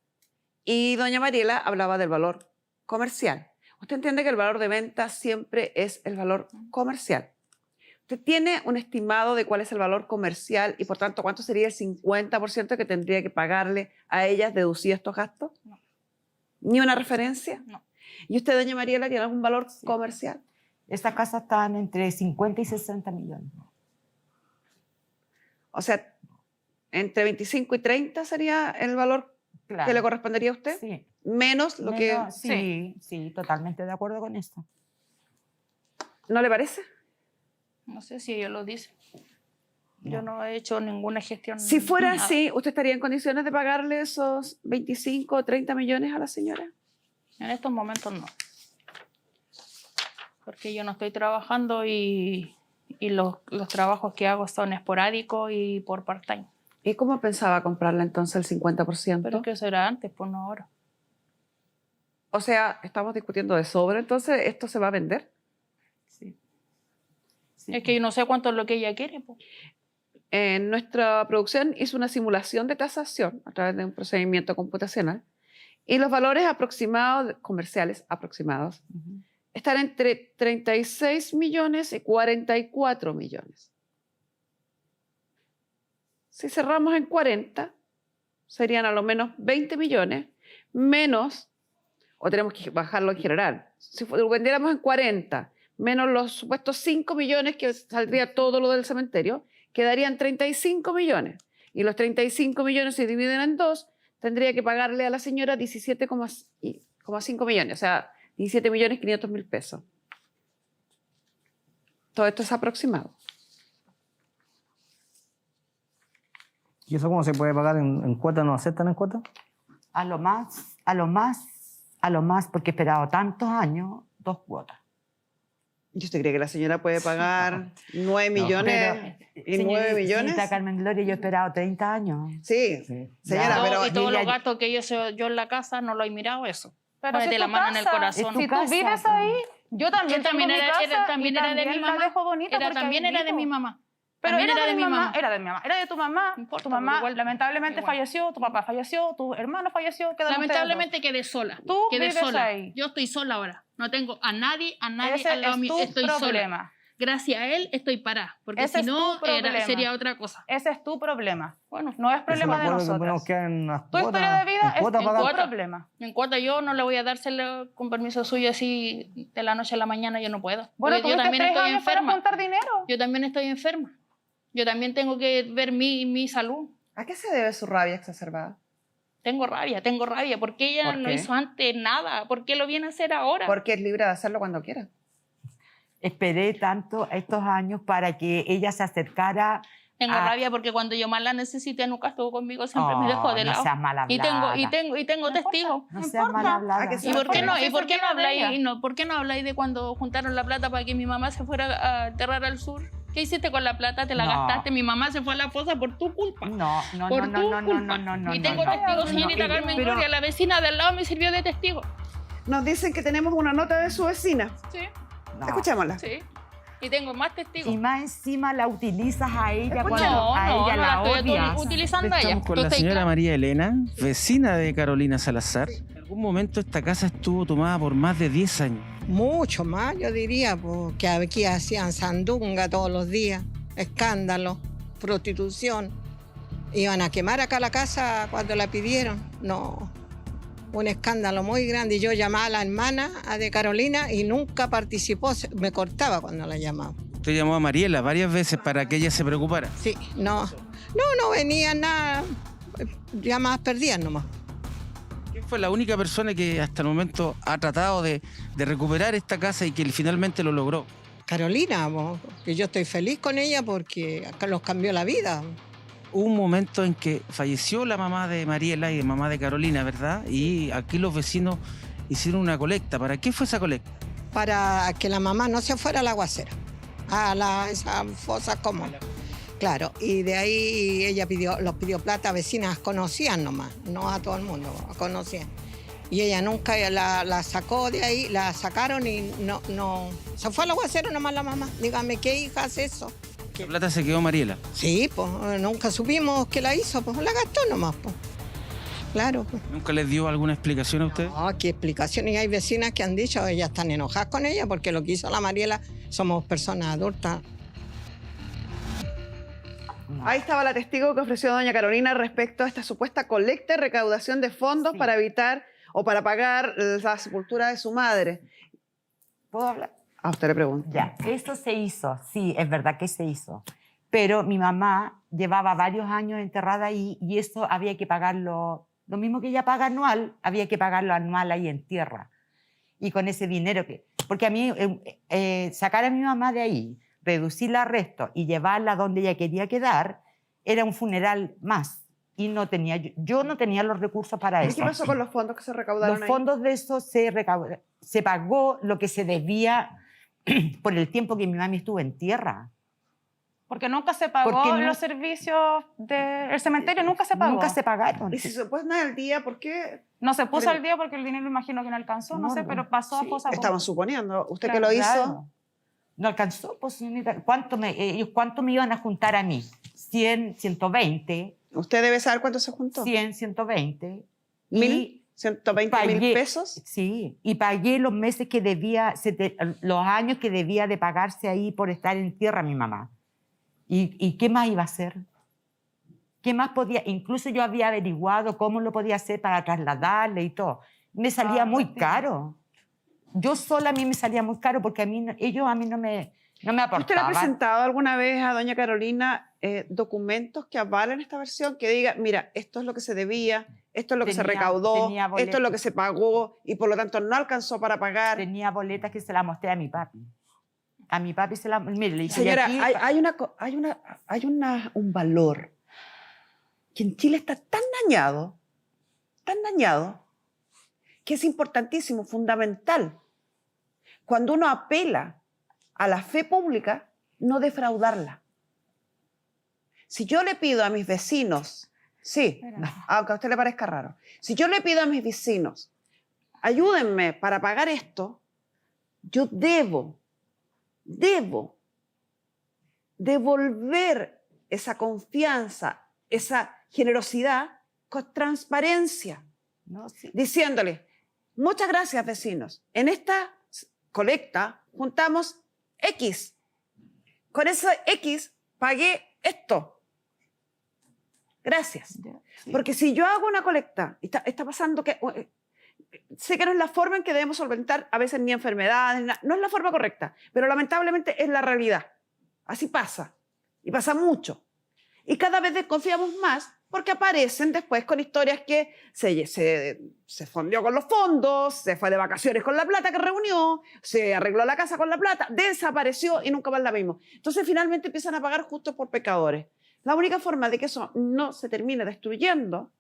y doña Mariela hablaba del valor comercial. Usted entiende que el valor de venta siempre es el valor comercial. ¿Usted tiene un estimado de cuál es el valor comercial y por tanto cuánto sería el 50% que tendría que pagarle a ellas deducidos estos gastos? No. ¿Ni una referencia? No. ¿Y usted, doña Mariela, tiene algún valor comercial? Estas casas están entre 50 y 60 millones. O sea, entre 25 y 30 sería el valor Claro. que le correspondería a usted, Sí. menos lo que... Menos- sí, totalmente de acuerdo con esto. ¿No le parece? No sé si ellos lo dicen. Yo no he hecho ninguna gestión. Si fuera nada. así, ¿usted estaría en condiciones de pagarle esos 25 o 30 millones a la señora? En estos momentos no. Porque yo no estoy trabajando y los trabajos que hago son esporádicos y por part-time. ¿Y cómo pensaba comprarla entonces el 50%? Pero es que eso era antes, pues no ahora. O sea, estamos discutiendo de sobre, entonces ¿esto se va a vender? Sí. Sí. Es que yo no sé cuánto es lo que ella quiere. Pues. Nuestra producción hizo una simulación de tasación a través de un procedimiento computacional y los valores aproximados, comerciales aproximados, Ujú. están entre 36 millones y 44 millones. Si cerramos en 40, serían a lo menos 20 millones, menos, o tenemos que bajarlo en general, si lo vendiéramos en 40, menos los supuestos 5 millones que saldría todo lo del cementerio, quedarían 35 millones. Y los 35 millones se dividen en dos, tendría que pagarle a la señora 17,5 millones, o sea, 17.500.000 pesos. Todo esto es aproximado. ¿Y eso cómo se puede pagar en cuotas? ¿No aceptan en cuotas? A lo más, porque he esperado tantos años, 2 cuotas. ¿Y usted cree que la señora puede pagar 9 millones y 9 millones? Señorita Carmen Gloria, yo he esperado 30 años. Sí, Sí. señora, Ya. pero Y todos ella- los gastos que yo en la casa no lo he mirado eso. Pero Ponete si la tu mano en el casa- corazón. tu Si tú casa, vives pues. ahí, yo también Él también tengo mi era- casa era- también y era de mi también la mamá. dejo bonita porque También ahí era de vivo. mi mamá. Pero También era era de mi mamá. era de mi mamá, era de tu mamá. No importa, Tu mamá pero igual- lamentablemente igual. falleció, tu papá falleció, tu hermano falleció, quedaron Lamentablemente quedé sola. Tú Quedé vives sola. ahí. Yo estoy sola ahora. No tengo a nadie ustedes dos. Ese al lado es mío. tu Estoy sola. problema. Gracias a él estoy parada. Porque Ese si es no, tu problema. sería otra cosa. Ese es tu problema. Bueno, No es Eso problema me de acuerdo que nosotros. nos quedan las Tu cuotas. historia de vida en es cuotas tu pagar. problema. en cuota yo no le voy a dárselo con permiso suyo así de la noche a la mañana. Yo no puedo. Bueno, Porque yo tuviste también 3 estoy años para enferma. juntar dinero. Yo también estoy enferma. Yo también tengo que ver mi salud. ¿a qué se debe su rabia exacerbada? Tengo rabia, porque ella ¿Por no qué? hizo antes nada. ¿Por qué lo viene a hacer ahora? Porque es libre de hacerlo cuando quiera. Esperé tanto estos años para que ella se acercara. Tengo Ah. rabia porque cuando yo más la necesité nunca estuvo conmigo, siempre me Oh, dejó de no lado. seas mal y hablada. tengo testigos. No No seas mal importa. hablada. ¿A que sí? ¿Y por qué no? Porque ¿Y por qué no se olvida de habláis? ella. No, ¿por qué no habláis de cuando juntaron la plata para que mi mamá se fuera a enterrar al sur? ¿Qué hiciste con la plata? ¿Te la No. gastaste? Mi mamá se fue a la fosa por tu culpa. No, no, Por no, tu no, no, culpa. no, no, no. Y tengo no, testigos, no, señorita no, Carmen pero- Gloria. La vecina de al lado me sirvió de testigo. Nos dicen que tenemos una nota de su vecina. Sí, no. Escuchémosla. sí. Y tengo más testigos. Y más encima la utilizas a ella cuando No, a no, ella no la la estoy odias. utilizando a ella. Estamos con ¿Tú la estás señora claro? María Elena, vecina de Carolina Salazar. En algún momento esta casa estuvo tomada por más de 10 años. Mucho más, yo diría, porque aquí hacían sandunga todos los días, escándalo, prostitución. Iban a quemar acá la casa cuando la pidieron. No, un escándalo muy grande. Y yo llamaba a la hermana de Carolina y nunca participó, me cortaba cuando la llamaba. Usted llamó a Mariela varias veces para que ella se preocupara. Sí, no venía nada, llamadas perdidas nomás. ¿Quién fue la única persona que hasta el momento ha tratado de recuperar esta casa y que finalmente lo logró? Carolina, po, que yo estoy feliz con ella porque acá los cambió la vida. Hubo un momento en que falleció la mamá de Mariela y la mamá de Carolina, ¿verdad? Y aquí los vecinos hicieron una colecta. ¿Para qué fue esa colecta? Para que la mamá no se fuera a la aguacera, esa fosa común. Claro, y de ahí ella los pidió plata a vecinas, conocían nomás, no a todo el mundo, conocían. Y ella nunca la sacó de ahí, la sacaron y no, se fue al aguacero nomás la mamá. Dígame, ¿qué hija hace eso? La plata se quedó Mariela. Sí, pues nunca supimos qué la hizo, pues la gastó nomás, pues. Claro. Pues. ¿Nunca les dio alguna explicación a ustedes? No, qué explicación. Y hay vecinas que han dicho, ellas están enojadas con ella porque lo que hizo la Mariela, somos personas adultas. Ahí estaba la testigo que ofreció doña Carolina respecto a esta supuesta colecta y recaudación de fondos para evitar o para pagar la sepultura de su madre. ¿Puedo hablar? A usted le pregunto. Ya, eso se hizo, sí, es verdad que se hizo. Pero mi mamá llevaba varios años enterrada ahí y eso había que pagarlo, lo mismo que ella paga anual, había que pagarlo anual ahí en tierra. Y con ese dinero porque a mí, sacar a mi mamá de ahí, reducirla al resto y llevarla donde ella quería quedar, era un funeral más. Y yo no tenía los recursos para eso. ¿Y qué pasó con los fondos que se recaudaron Los fondos de eso se pagó lo que se debía por el tiempo que mi mami estuvo en tierra. Porque nunca se pagó los servicios del cementerio, nunca se pagó. Nunca se pagaron. Y si se puso al día, ¿por qué? No se puso al día porque el dinero imagino que no alcanzó, no sé, pero pasó a fosa común. Estamos suponiendo. ¿Usted Claro, que lo hizo? Claro. No alcanzó, pues, señorita. ¿Cuánto me iban a juntar a mí? 100, 120. ¿Usted debe saber cuánto se juntó? 100, 120. ¿1.000? ¿120.000 pesos? Sí, y pagué los meses que debía, los años que debía de pagarse ahí por estar en tierra mi mamá. ¿Y qué más iba a hacer? ¿Qué más podía? Incluso yo había averiguado cómo lo podía hacer para trasladarle y todo. Me salía muy caro. Yo sola a mí me salía muy caro porque ellos a mí no me aportaban. ¿Usted le ha presentado alguna vez a doña Carolina documentos que avalen esta versión? Que diga, mira, esto es lo que se debía, esto es lo que se recaudó, esto es lo que se pagó y por lo tanto no alcanzó para pagar. Tenía boletas que se las mostré a mi papi. A mi papi se las... Mire, le dije, señora, aquí, hay un valor que en Chile está tan dañado, que es importantísimo, fundamental. Cuando uno apela a la fe pública, no defraudarla. Si yo le pido a mis vecinos, sí, aunque a usted le parezca raro, si yo le pido a mis vecinos, ayúdenme para pagar esto, yo debo devolver esa confianza, esa generosidad con transparencia, ¿no? Sí. diciéndole, muchas gracias vecinos, en esta colecta juntamos X, con ese X pagué esto, gracias. Sí. Porque si yo hago una colecta, está pasando que... sé que no es la forma en que debemos solventar a veces ni enfermedades, no es la forma correcta, pero lamentablemente es la realidad. Así pasa, y pasa mucho. Y cada vez desconfiamos más porque aparecen después con historias que se fondió con los fondos, se fue de vacaciones con la plata que reunió, se arregló la casa con la plata, desapareció y nunca más la vimos. Entonces finalmente empiezan a pagar justos por pecadores. La única forma de que eso no se termine destruyendo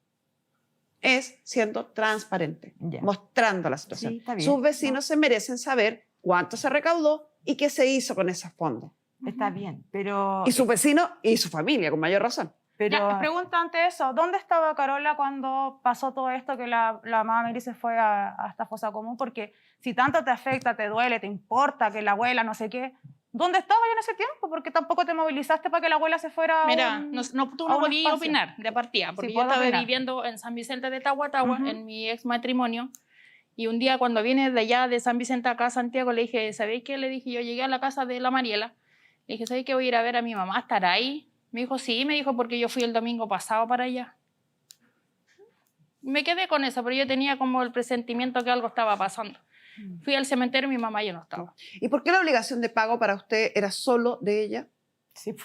es siendo transparente, mostrando la situación. Sí, está bien. Sus vecinos se merecen saber cuánto se recaudó y qué se hizo con esos fondos. Está bien, pero... Y sus vecinos y su familia, con mayor razón. Pero Ya, pregunta ante eso, ¿dónde estaba Carola cuando pasó todo esto que la mamá Mary se fue a esta fosa común? Porque si tanto te afecta, te duele, te importa que la abuela no sé qué, ¿dónde estabas en ese tiempo? Porque tampoco te movilizaste para que la abuela se fuera Mira, tú no podías espacio. opinar de partida, porque Sí, yo puedo estaba opinar. viviendo en San Vicente de Tahuatahua, en mi ex matrimonio, y un día cuando vine de allá de San Vicente acá a Santiago, le dije, ¿sabéis qué? Le dije, yo llegué a la casa de la Mariela, le dije, ¿sabéis que voy a ir a ver a mi mamá? ¿Estará ahí? Me dijo, sí, me dijo, porque yo fui el domingo pasado para allá. Me quedé con eso, pero yo tenía como el presentimiento que algo estaba pasando. Fui al cementerio y mi mamá ya no estaba. ¿Y por qué la obligación de pago para usted era solo de ella? sí,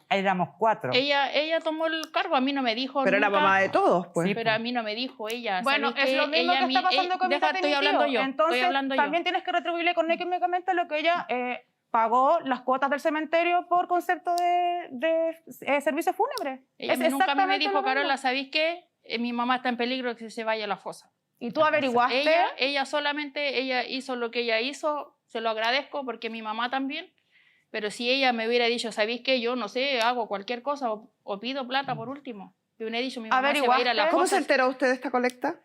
éramos 4. Ella tomó el cargo, a mí no me dijo Pero era nunca, mamá de todos, pues. Sí, pero a mí no me dijo ella. Bueno, ¿sabes es qué? lo mismo Ella que a mí- está pasando con mi deja, tata y estoy mi hablando tío. yo. Entonces, estoy hablando también yo. tienes que retribuirle económicamente lo que ella pagó las cuotas del cementerio por concepto de servicio fúnebre. Ella Es nunca a mí me exactamente dijo, lo mismo. Carola, ¿sabéis qué? Mi mamá está en peligro de que se vaya a la fosa. Y tú averiguaste. Ella solamente, ella hizo lo que ella hizo, se lo agradezco porque mi mamá también, pero si ella me hubiera dicho, ¿sabéis qué? Yo no sé, hago cualquier cosa o pido plata por último. Yo hubiera dicho, mi mamá se va a ir a la ¿Cómo se fosa enteró usted de esta colecta?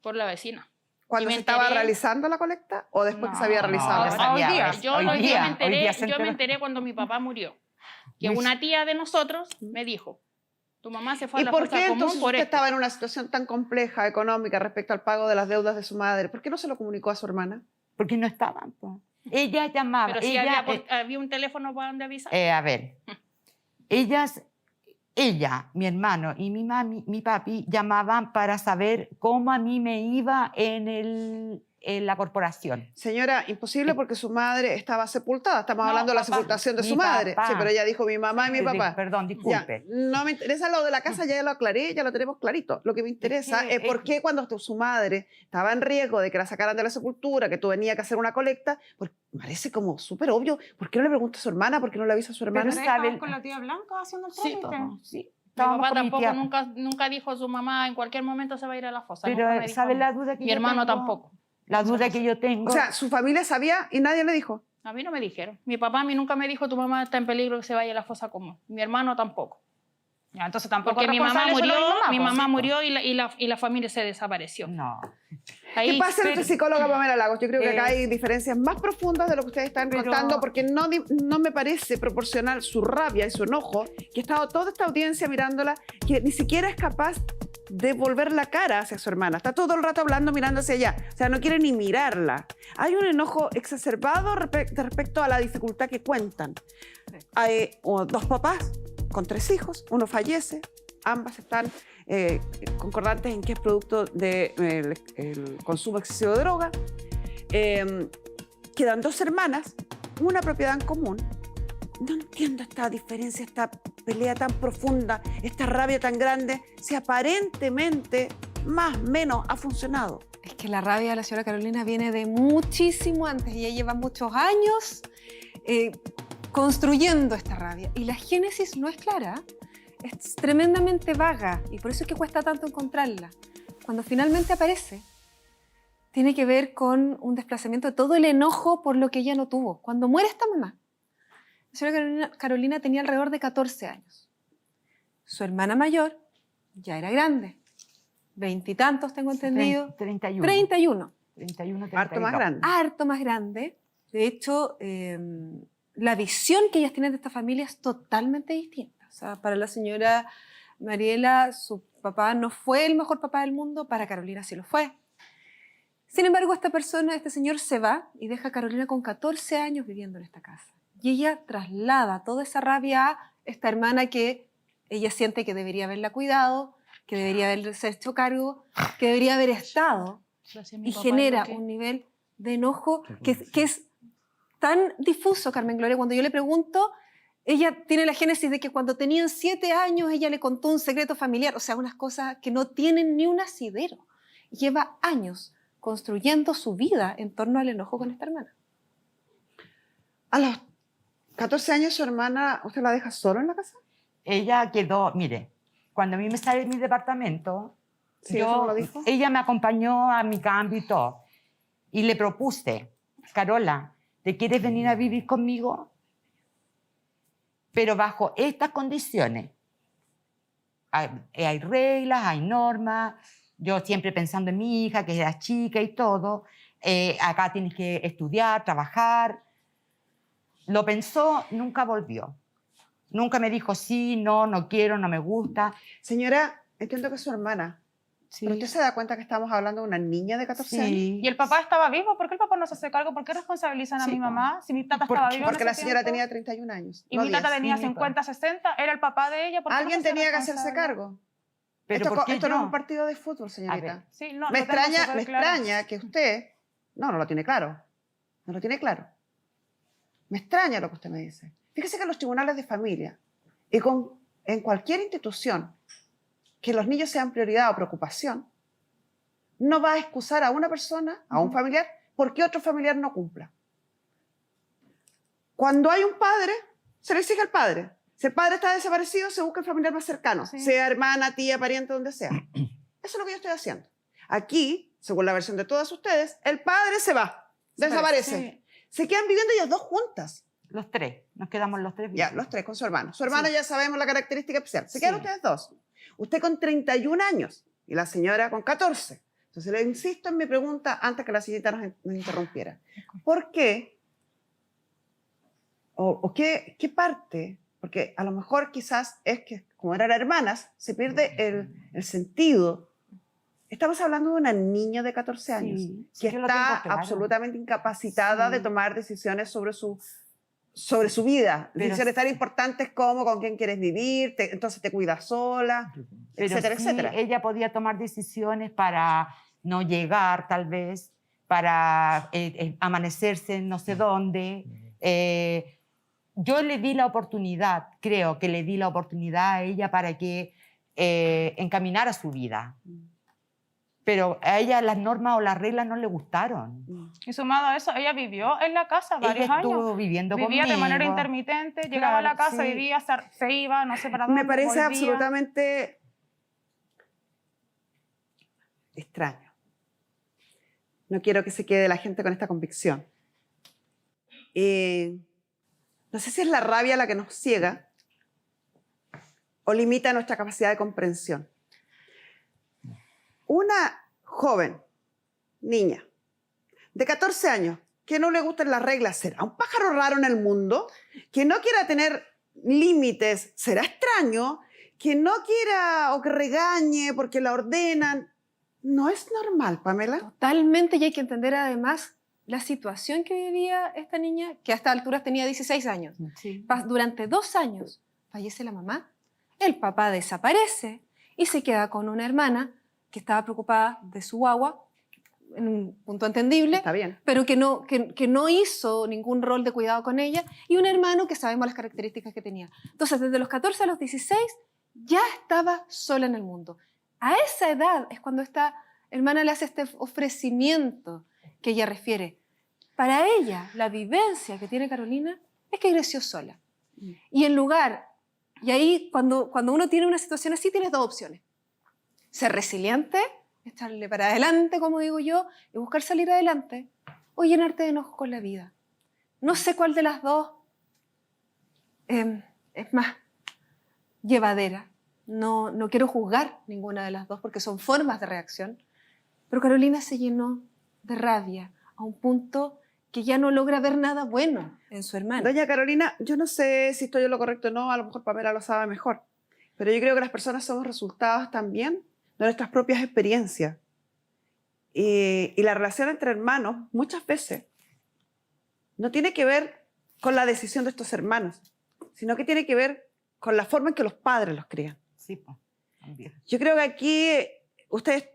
por la vecina. ¿Cuando Y se me estaba enteré- realizando la colecta o después que se había No, realizado? no, la sabía, hoy día. ¿ves? Yo, Hoy yo me día enteré, se yo me enteró. enteré cuando mi papá murió, que Luis. una tía de nosotros me dijo, tu mamá se fue a ¿Y la por fosa qué común entonces por usted esto. estaba en una situación tan compleja económica respecto al pago de las deudas de su madre? ¿Por qué no se lo comunicó a su hermana? Porque no estaban. Po. Ella llamaba. Pero si ella, había un teléfono para donde avisar. a ver, ella, mi hermano y mi mami, mi papi llamaban para saber cómo a mí me iba en la corporación. Señora, imposible porque su madre estaba sepultada. Estamos No, hablando de la papá, sepultación de mi su madre. papá. Sí, pero ella dijo mi mamá y mi papá. Perdón, Ya, disculpe. no me interesa lo de la casa, ya lo aclaré, ya lo tenemos clarito. Lo que me interesa que es por qué cuando su madre estaba en riesgo de que la sacaran de la sepultura, que tú venía que hacer una colecta, parece como súper obvio. ¿Por qué no le pregunta a su hermana? ¿Por qué no le avisa a su hermana? Pero Estabas sabe- con la tía Blanca haciendo el Sí, trámite. Sí, Mi estábamos papá con mi tampoco tía. nunca dijo a su mamá en cualquier momento se va a ir a la fosa. Pero nunca me dijo a ¿sabe mí. la duda que Mi yo hermano tengo? tampoco. La Eso duda no que sé. yo tengo. O sea, su familia sabía y nadie le dijo. A mí no me dijeron. Mi papá a mí nunca me dijo tu mamá está en peligro que se vaya a la fosa común. Mi hermano tampoco. Ya, entonces tampoco Porque mi mamá responsable murió, solo mi po. mamá murió y la familia se desapareció. No. Ahí, ¿Qué pasa entre psicóloga Pamela Lagos? Yo creo que acá Eh, hay diferencias más profundas de lo que ustedes están pero- contando, porque no me parece proporcional su rabia y su enojo, que ha estado toda esta audiencia mirándola, que ni siquiera es capaz de volver la cara hacia su hermana. Está todo el rato hablando, mirando hacia allá. O sea, no quiere ni mirarla. Hay un enojo exacerbado respecto a la dificultad que cuentan. Hay dos papás con 3 hijos, uno fallece, ambas están concordantes en que es producto del consumo excesivo de droga. Quedan 2 hermanas, una propiedad en común. No entiendo esta diferencia, esta pelea tan profunda, esta rabia tan grande, si aparentemente más o menos ha funcionado. Es que la rabia de la señora Carolina viene de muchísimo antes. Ella lleva muchos años construyendo esta rabia. Y la génesis no es clara, es tremendamente vaga. Y por eso es que cuesta tanto encontrarla. Cuando finalmente aparece, tiene que ver con un desplazamiento de todo el enojo por lo que ella no tuvo. Cuando muere esta mamá, la señora Carolina tenía alrededor de 14 años. Su hermana mayor ya era grande. 20 y tantos, tengo entendido. 31. 31. 31, Harto más 32. grande. Harto más grande. De hecho, la visión que ellas tienen de esta familia es totalmente distinta. O sea, para la señora Mariela, su papá no fue el mejor papá del mundo, para Carolina sí lo fue. Sin embargo, este señor se va y deja a Carolina con 14 años viviendo en esta casa. Y ella traslada toda esa rabia a esta hermana que ella siente que debería haberla cuidado, que debería haberse hecho cargo, que debería haber estado, Gracias a mi y papá, genera lo que- un nivel de enojo que es tan difuso, Carmen Gloria. Cuando yo le pregunto, ella tiene la génesis de que cuando tenían 7 años ella le contó un secreto familiar, o sea, unas cosas que no tienen ni un asidero. Lleva años construyendo su vida en torno al enojo con esta hermana. A los 14 años su hermana, ¿usted la deja solo en la casa? Ella quedó, mire, cuando a mí me sale de mi departamento, Sí, eso me lo dijo. ella me acompañó a mi cambio y todo. Y le propuse, Carola, ¿te quieres venir a vivir conmigo? Pero bajo estas condiciones. Hay reglas, hay normas. Yo siempre pensando en mi hija, que era chica y todo. Acá tienes que estudiar, trabajar. Lo pensó, nunca volvió. Nunca me dijo sí, no quiero, no me gusta. Señora, entiendo que es su hermana. Sí. ¿Pero usted se da cuenta que estamos hablando de una niña de 14 años? Sí. ¿Y el papá estaba vivo? ¿Por qué el papá no se hace cargo? ¿Por qué responsabilizan a Sí, mi mamá? Si mi tata ¿por estaba qué? viva en Porque la ese señora tiempo, tenía 31 años. y no mi tata 10. tenía Sí, mi 50, 60, era el papá de ella. ¿por qué no Alguien se hace tenía que hacerse responsable? cargo. Pero esto ¿por qué esto no es yo? un partido de fútbol, A señorita. ver, Sí, no, me lo tengo extraña superclaro. que usted no lo tiene claro. No lo tiene claro. Me extraña lo que usted me dice. Fíjese que en los tribunales de familia y en cualquier institución que los niños sean prioridad o preocupación, no va a excusar a una persona, a un familiar, porque otro familiar no cumpla. Cuando hay un padre, se le exige al padre. Si el padre está desaparecido, se busca el familiar más cercano, Sí. sea hermana, tía, pariente, donde sea. Eso es lo que yo estoy haciendo. Aquí, según la versión de todas ustedes, el padre se va, desaparece. Sí. Se quedan viviendo ellas dos juntas. Los tres, nos quedamos los tres. Ya, vivos. los tres con su hermano. Su hermano ya sabemos la característica especial. Se quedan ustedes dos. Usted con 31 años y la señora con 14. Entonces le insisto en mi pregunta antes que la señorita nos interrumpiera. ¿Por qué? ¿O qué parte? Porque a lo mejor quizás es que como eran hermanas, se pierde el sentido. Estamos hablando de una niña de 14 años Sí, que yo lo está tengo claro. absolutamente incapacitada Sí. de tomar decisiones sobre su vida. Pero Decisiones tan importantes como con quién quieres vivir, entonces te cuidas sola, Pero etcétera, sí, etcétera. ella podía tomar decisiones para no llegar, tal vez, para amanecerse en no sé dónde. Yo le di la oportunidad, creo que le di la oportunidad a ella para que encaminara su vida. Pero a ella las normas o las reglas no le gustaron. Y sumado a eso, ella vivió en la casa varios Ella estuvo años. viviendo Vivía conmigo. de manera intermitente, llegaba a la Claro, casa, sí. vivía, se iba, no sé para dónde. Me parece volvía. absolutamente extraño. No quiero que se quede la gente con esta convicción. No sé si es la rabia la que nos ciega o limita nuestra capacidad de comprensión. Una joven, niña, de 14 años, que no le gustan las reglas, ¿será un pájaro raro en el mundo? Que no quiera tener límites, ¿será extraño? Que no quiera o que regañe porque la ordenan. No es normal, Pamela. Totalmente, y hay que entender además la situación que vivía esta niña, que a estas alturas tenía 16 años. Sí. Durante 2 años fallece la mamá, el papá desaparece y se queda con una hermana que estaba preocupada de su guagua, en un punto entendible, Está bien. pero que no hizo ningún rol de cuidado con ella, y un hermano que sabemos las características que tenía. Entonces, desde los 14 a los 16 ya estaba sola en el mundo. A esa edad es cuando esta hermana le hace este ofrecimiento que ella refiere. Para ella, la vivencia que tiene Carolina es que creció sola. Y en lugar, y ahí cuando uno tiene una situación así, tienes dos opciones. Ser resiliente, echarle para adelante, como digo yo, y buscar salir adelante, o llenarte de enojo con la vida. No sé cuál de las dos es más llevadera. No quiero juzgar ninguna de las dos porque son formas de reacción, pero Carolina se llenó de rabia a un punto que ya no logra ver nada bueno en su hermana. Doña Carolina, yo no sé si estoy en lo correcto o no, a lo mejor Pamela lo sabe mejor, pero yo creo que las personas somos resultados también de nuestras propias experiencias. Y la relación entre hermanos, muchas veces, no tiene que ver con la decisión de estos hermanos, sino que tiene que ver con la forma en que los padres los crían. Sí, pues, también. Yo creo que aquí usted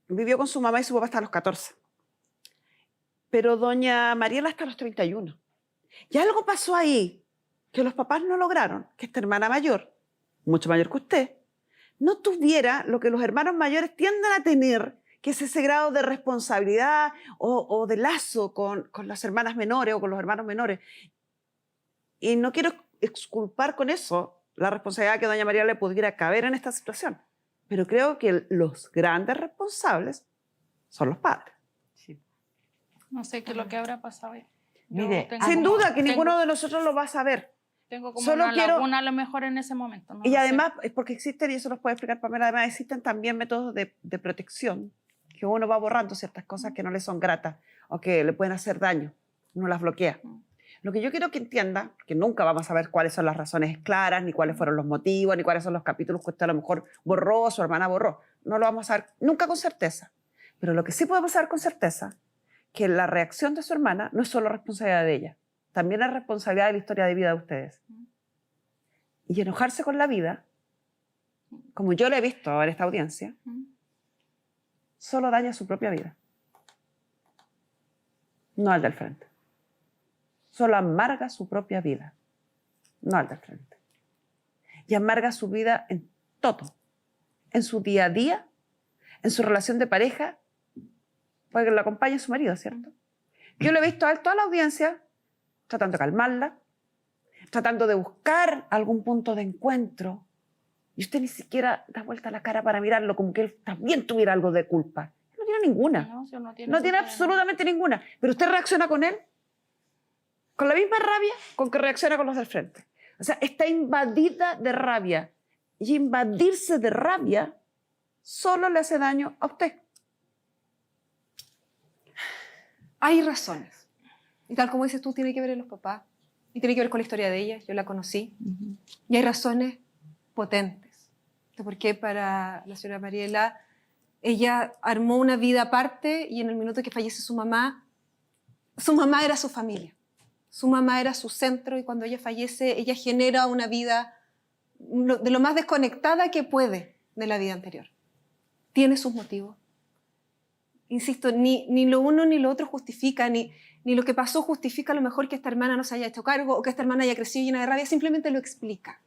vivió con su mamá y su papá hasta los 14. Pero doña Mariela hasta los 31. Y algo pasó ahí que los papás no lograron, que esta hermana mayor, mucho mayor que usted, no tuviera lo que los hermanos mayores tienden a tener, que es ese grado de responsabilidad o de lazo con las hermanas menores o con los hermanos menores. Y no quiero exculpar con eso la responsabilidad que doña María le pudiera caber en esta situación. Pero creo que los grandes responsables son los padres. Sí. No sé qué es lo que habrá pasado ahí. Mire, tengo Sin como- duda que tengo- ninguno de nosotros lo va a saber. Tengo como Solo una quiero- laguna a lo mejor en ese momento. No Y lo sé. además, es porque existen, y eso nos puede explicar Pamela, además existen también métodos de protección, que uno va borrando ciertas cosas que no le son gratas o que le pueden hacer daño. Uno las bloquea. Lo que yo quiero que entienda, que nunca vamos a saber cuáles son las razones claras, ni cuáles fueron los motivos, ni cuáles son los capítulos que usted a lo mejor borró o su hermana borró. No lo vamos a saber nunca con certeza. Pero lo que sí podemos saber con certeza, que la reacción de su hermana no es solo responsabilidad de ella, también es responsabilidad de la historia de vida de ustedes. Y enojarse con la vida, como yo lo he visto en esta audiencia, solo daña su propia vida, no al del frente. Solo amarga su propia vida, no al del frente. Y amarga su vida en todo, en su día a día, en su relación de pareja, porque lo acompaña su marido, ¿cierto? Yo lo he visto a él, toda la audiencia, tratando de calmarla, tratando de buscar algún punto de encuentro. Y usted ni siquiera da vuelta la cara para mirarlo, como que él también tuviera algo de culpa. No tiene ninguna. No, si no No culpa tiene de nada. absolutamente ninguna. Pero usted reacciona con él con la misma rabia con que reacciona con los del frente. O sea, está invadida de rabia. Y invadirse de rabia solo le hace daño a usted. Hay razones. Y tal como dices tú, tiene que ver en los papás. Y tiene que ver con la historia de ella. Yo la conocí. Y hay razones potentes de por qué para la señora Mariela ella armó una vida aparte y en el minuto que fallece su mamá era su familia. Su mamá era su centro y cuando ella fallece, ella genera una vida de lo más desconectada que puede de la vida anterior. Tiene sus motivos. Insisto, ni lo uno ni lo otro justifica, ni lo que pasó justifica a lo mejor que esta hermana no se haya hecho cargo o que esta hermana haya crecido llena de rabia, simplemente lo explica.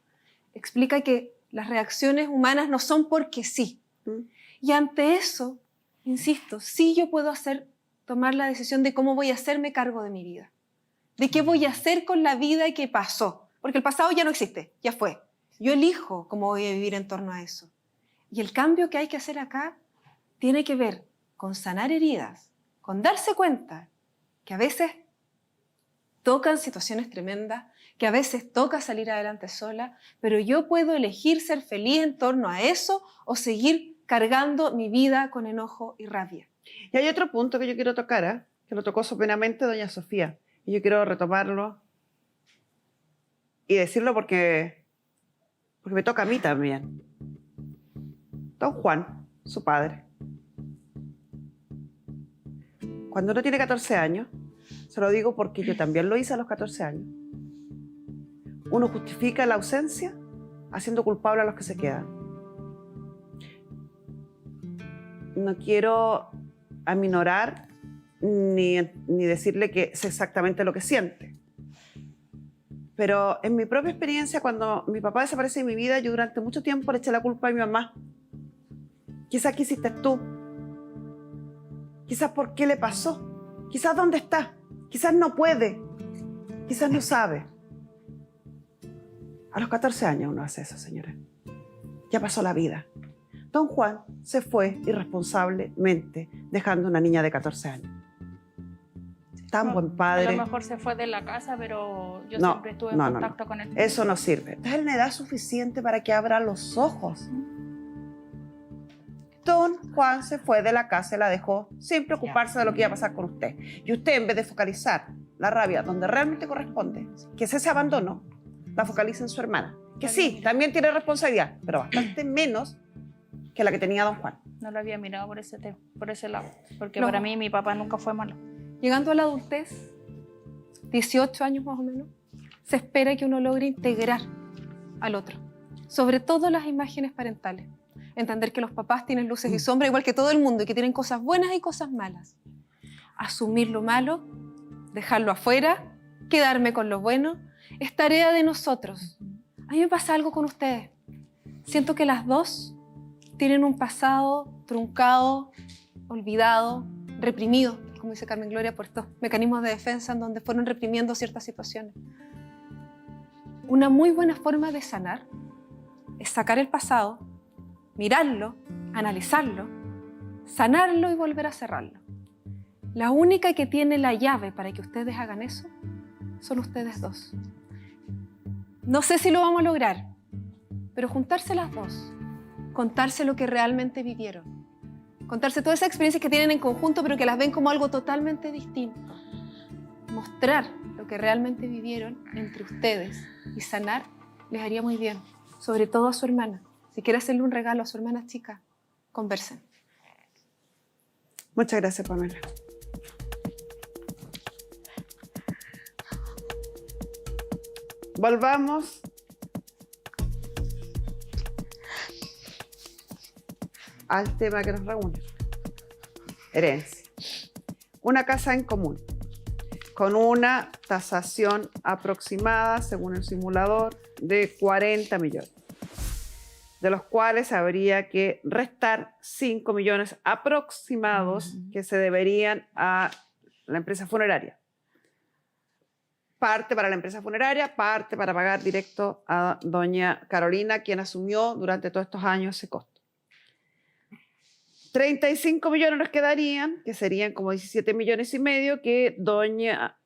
Explica que las reacciones humanas no son porque sí. Y ante eso, insisto, sí yo puedo tomar la decisión de cómo voy a hacerme cargo de mi vida. De qué voy a hacer con la vida que pasó. Porque el pasado ya no existe, ya fue. Yo elijo cómo voy a vivir en torno a eso. Y el cambio que hay que hacer acá tiene que ver con sanar heridas, con darse cuenta que a veces tocan situaciones tremendas, que a veces toca salir adelante sola, pero yo puedo elegir ser feliz en torno a eso o seguir cargando mi vida con enojo y rabia. Y hay otro punto que yo quiero tocar, que lo tocó soberanamente doña Sofía. Y yo quiero retomarlo y decirlo porque me toca a mí también. Don Juan, su padre, cuando uno tiene 14 años, se lo digo porque yo también lo hice a los 14 años, uno justifica la ausencia haciendo culpable a los que se quedan. No quiero aminorar ni decirle que es exactamente lo que siente. Pero en mi propia experiencia, cuando mi papá desaparece de mi vida, yo durante mucho tiempo le eché la culpa a mi mamá. Quizás qué hiciste tú. Quizás por qué le pasó. Quizás dónde está. Quizás no puede. Quizás no sabe. A los 14 años uno hace eso, señora. Ya pasó la vida. Don Juan se fue irresponsablemente, dejando una niña de 14 años. Tan buen padre. A lo mejor se fue de la casa, pero yo No, siempre estuve en no, contacto con él. Eso no sirve. Está en la edad suficiente para que abra los ojos. Don Juan se fue de la casa y la dejó sin preocuparse de lo que iba a pasar con usted. Y usted, en vez de focalizar la rabia donde realmente corresponde, que es ese abandono, la focaliza en su hermana. Que sí, también tiene responsabilidad, pero bastante menos que la que tenía don Juan. No lo había mirado por ese lado. Porque No. para mí mi papá nunca fue malo. Llegando a la adultez, 18 años más o menos, se espera que uno logre integrar al otro. Sobre todo las imágenes parentales. Entender que los papás tienen luces y sombras igual que todo el mundo y que tienen cosas buenas y cosas malas. Asumir lo malo, dejarlo afuera, quedarme con lo bueno, es tarea de nosotros. A mí me pasa algo con ustedes. Siento que las dos tienen un pasado truncado, olvidado, reprimido, como dice Carmen Gloria, por estos mecanismos de defensa en donde fueron reprimiendo ciertas situaciones. Una muy buena forma de sanar es sacar el pasado, mirarlo, analizarlo, sanarlo y volver a cerrarlo. La única que tiene la llave para que ustedes hagan eso son ustedes dos. No sé si lo vamos a lograr, pero juntarse las dos, contarse lo que realmente vivieron, contarse todas esas experiencias que tienen en conjunto pero que las ven como algo totalmente distinto, mostrar lo que realmente vivieron entre ustedes y sanar les haría muy bien, sobre todo a su hermana. Si quiere hacerle un regalo a su hermana chica, conversen. Muchas gracias, Pamela. Volvamos al tema que nos reúne. Herencia. Una casa en común, con una tasación aproximada, según el simulador, de 40 millones, de los cuales habría que restar 5 millones aproximados que se deberían a la empresa funeraria. parte para la empresa funeraria, parte para pagar directo a doña Carolina, quien asumió durante todos estos años ese costo. 35 millones nos quedarían, que serían como 17 millones y medio, que doña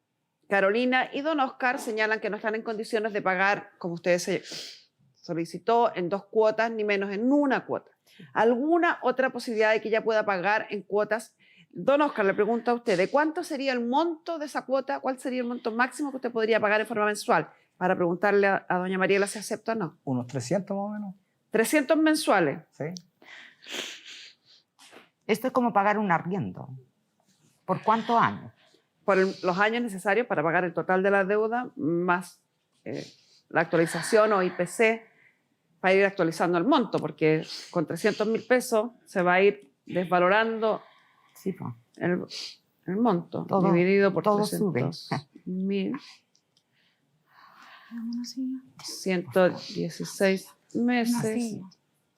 Carolina y don Oscar señalan que no están en condiciones de pagar, como ustedes se solicitó, en 2 cuotas, ni menos en 1 cuota. ¿Alguna otra posibilidad de que ella pueda pagar en cuotas? Don Oscar, le pregunto a usted, ¿de cuánto sería el monto de esa cuota? ¿Cuál sería el monto máximo que usted podría pagar en forma mensual? Para preguntarle a doña Mariela si acepta o no. Unos 300 más o menos. 300 mensuales. Sí. Esto es como pagar un arriendo. ¿Por cuántos años? Por los años necesarios para pagar el total de la deuda, más la actualización o IPC, para ir actualizando el monto, porque con 300.000 pesos se va a ir desvalorando Sí, pues. el monto, Todo- dividido por todo sube. 300.000. 116 meses,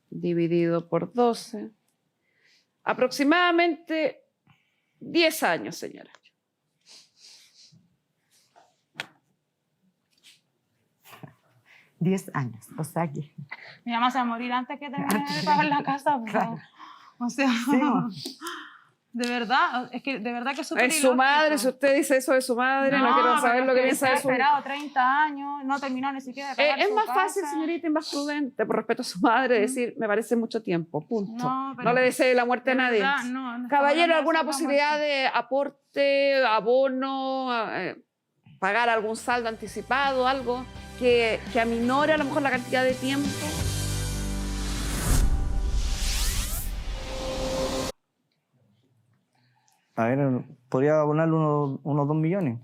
dividido por 12. Aproximadamente 10 años, señora. $10 años. O sea que... Mi mamá se va a morir antes que termine de pagar la casa. Claro. O sea, Sí. de verdad, es que de verdad que es súper Es su ilógico. madre, si usted dice eso de su madre, no, quiero saber pero lo es que piensa se ha de su hija. esperado 30 años, no terminó ni siquiera de pagar Es su más casa. fácil, señorita, y más prudente, por respeto a su madre, decir, me parece mucho tiempo, punto. No, No, pero le desee la muerte a de nadie. verdad, no estamos Caballero, hablando de ¿alguna eso, la posibilidad muerte. de aporte, abono, pagar algún saldo anticipado, algo que aminore a lo mejor la cantidad de tiempo? A ver, podría abonarle unos 2 millones.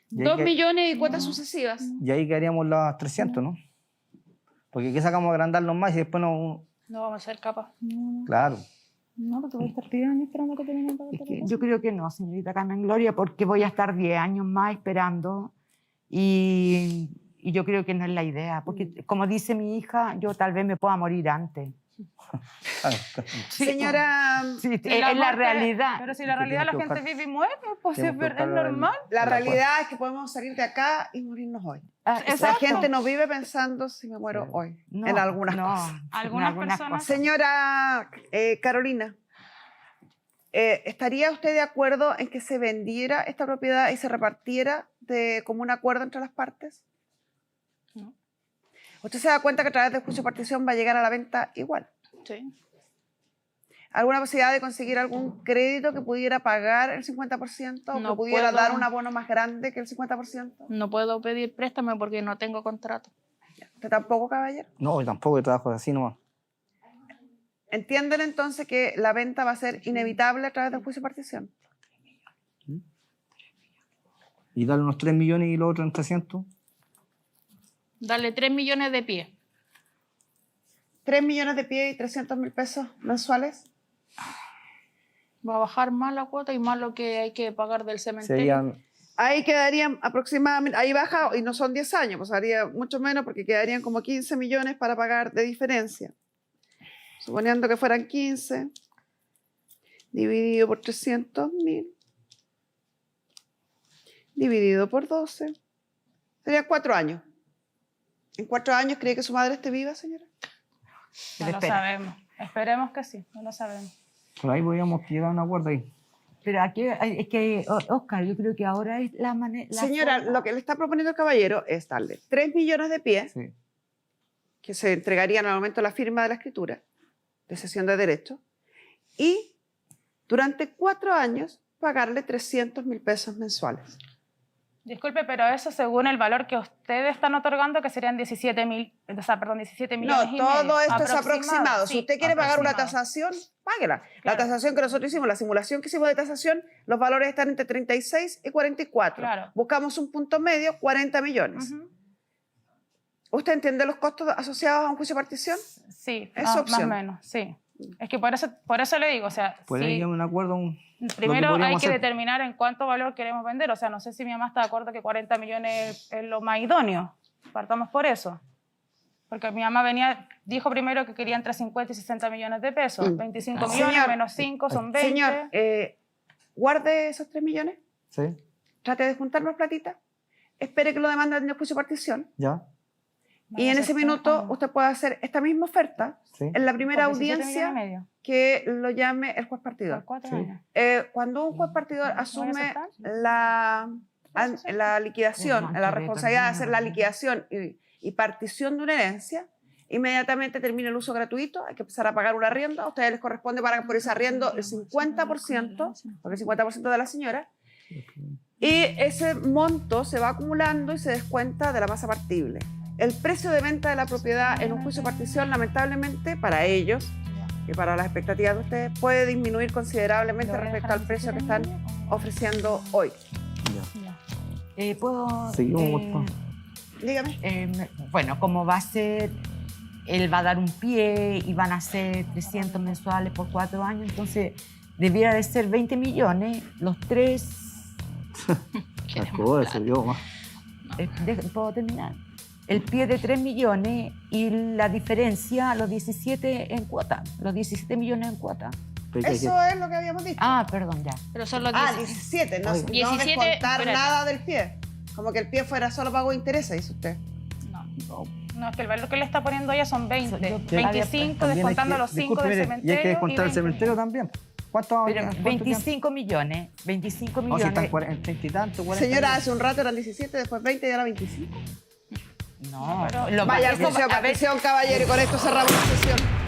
Y ahí 2 que- millones y cuotas sucesivas. Y ahí quedaríamos las 300, ¿no? Porque aquí sacamos a agrandarlos más y después no... No vamos a ser capaces. Claro. No, porque voy a estar 10 años esperando que termine de pagar Es la que casa. yo creo que no, señorita Carmen Gloria, porque voy a estar 10 años más esperando y yo creo que no es la idea, porque como dice mi hija, yo tal vez me pueda morir antes. Claro. Señora, Sí, Si es la muerte- realidad. Pero si la Que realidad la tienes que gente vive y muere, pues Tenemos es, que es buscar el- normal. la el realidad es que podemos salir de acá y morirnos hoy. Ah, La exacto. gente no vive pensando si me muero hoy, No, en algunas no, cosas. en Algunas personas- cosas. Señora Carolina, ¿estaría usted de acuerdo en que se vendiera esta propiedad y se repartiera como un acuerdo entre las partes? No. ¿Usted se da cuenta que a través del juicio de partición va a llegar a la venta igual? Sí. ¿Alguna posibilidad de conseguir algún crédito que pudiera pagar el 50% o que No pudiera puedo. dar un abono más grande que el 50%? No puedo pedir préstamo porque no tengo contrato. ¿Usted tampoco, caballero? No, yo tampoco, yo trabajo así nomás. ¿Entienden entonces que la venta va a ser inevitable a través del juicio de partición? Y darle unos 3 millones y los otros en 300. Darle 3 millones de pie. 3 millones de pie y 300.000 pesos mensuales. Va a bajar más la cuota y más lo que hay que pagar del cementerio. Serían... Ahí quedarían aproximadamente, ahí baja y no son 10 años, pues haría mucho menos porque quedarían como 15 millones para pagar de diferencia. Suponiendo que fueran 15, dividido por 300.000, dividido por 12, serían 4 años. ¿En 4 años cree que su madre esté viva, señora? No lo Espera. sabemos. Esperemos que sí, no lo sabemos. Por ahí podríamos llegar a un acuerdo ahí. Pero aquí es que, Oscar, yo creo que ahora es la manera... Señora, lo que le está proponiendo el caballero es darle 3 millones de pie, Sí. que se entregarían al momento de la firma de la escritura, de cesión de derechos, y durante 4 años pagarle 300.000 pesos mensuales. Disculpe, pero eso según el valor que ustedes están otorgando, que serían 17 millones No, y todo medio. esto es aproximado. Si Sí, usted quiere pagar una aproximado. tasación, páguela. La Claro. tasación que nosotros hicimos, la simulación que hicimos de tasación, los valores están entre 36 y 44. Claro. Buscamos un punto medio, 40 millones. Ujú. ¿Usted entiende los costos asociados a un juicio de partición? Sí, Es más o opción. menos, sí. Es que por eso le digo, o sea, Puede sí, llegar a un acuerdo. primero hay podríamos que hacer. determinar en cuánto valor queremos vender. O sea, no sé si mi mamá está de acuerdo que 40 millones es lo más idóneo. Partamos por eso. Porque mi mamá dijo primero que quería entre 50 y 60 millones de pesos. 25 millones Señor, menos 5 son 20. Señor, guarde esos 3 millones, Sí, trate de juntar más platita, espere que lo demanden en el juicio de partición ya, y en ese minuto usted puede hacer esta misma oferta sí. en la primera Por 17 millones y audiencia medio, que lo llame el juez partidor. por 4 Sí. años. Cuando un juez partidor ¿Voy a asume aceptar? la liquidación, Pero la antes de responsabilidad de hacer la terminar, liquidación y partición de una herencia, inmediatamente termina el uso gratuito, hay que empezar a pagar una arriendo, a ustedes les corresponde pagar por ese arriendo el 50%, porque el 50% de la señora, y ese monto se va acumulando y se descuenta de la masa partible. El precio de venta de la propiedad en un juicio de partición, lamentablemente, para ellos y para las expectativas de ustedes, puede disminuir considerablemente respecto al precio que están ofreciendo hoy. Ya. ¿Puedo...? Seguimos, por favor. Dígame. Bueno, como va a ser, él va a dar un pie y van a ser 300 mensuales por 4 años, entonces debiera de ser 20 millones, los 3... Joder, se dio más. ¿Puedo terminar? El pie de 3 millones y la diferencia, los 17 en cuota, los 17 millones en cuota. Eso es lo que habíamos dicho. Ah, perdón, ya. Pero son los 17, no, Oye. no 17, descontar espérate. nada del pie. Como que el pie fuera solo pago de intereses, dice usted. No, es que el valor que le está poniendo ella son 20. Yo- 25, También descontando hay que- los 5 disculpe, del mire, cementerio. Y hay que descontar el 20 cementerio también. ¿Cuánto Pero cuánto 25 millones, 25 queda? No, si millones. están en 30 y tanto, 40. Señora, hace un rato eran 17, después 20 y ahora 25. No, Pero- lo Vaya al eso- juicio de a ver, partición, caballero, y con esto cerramos la sesión.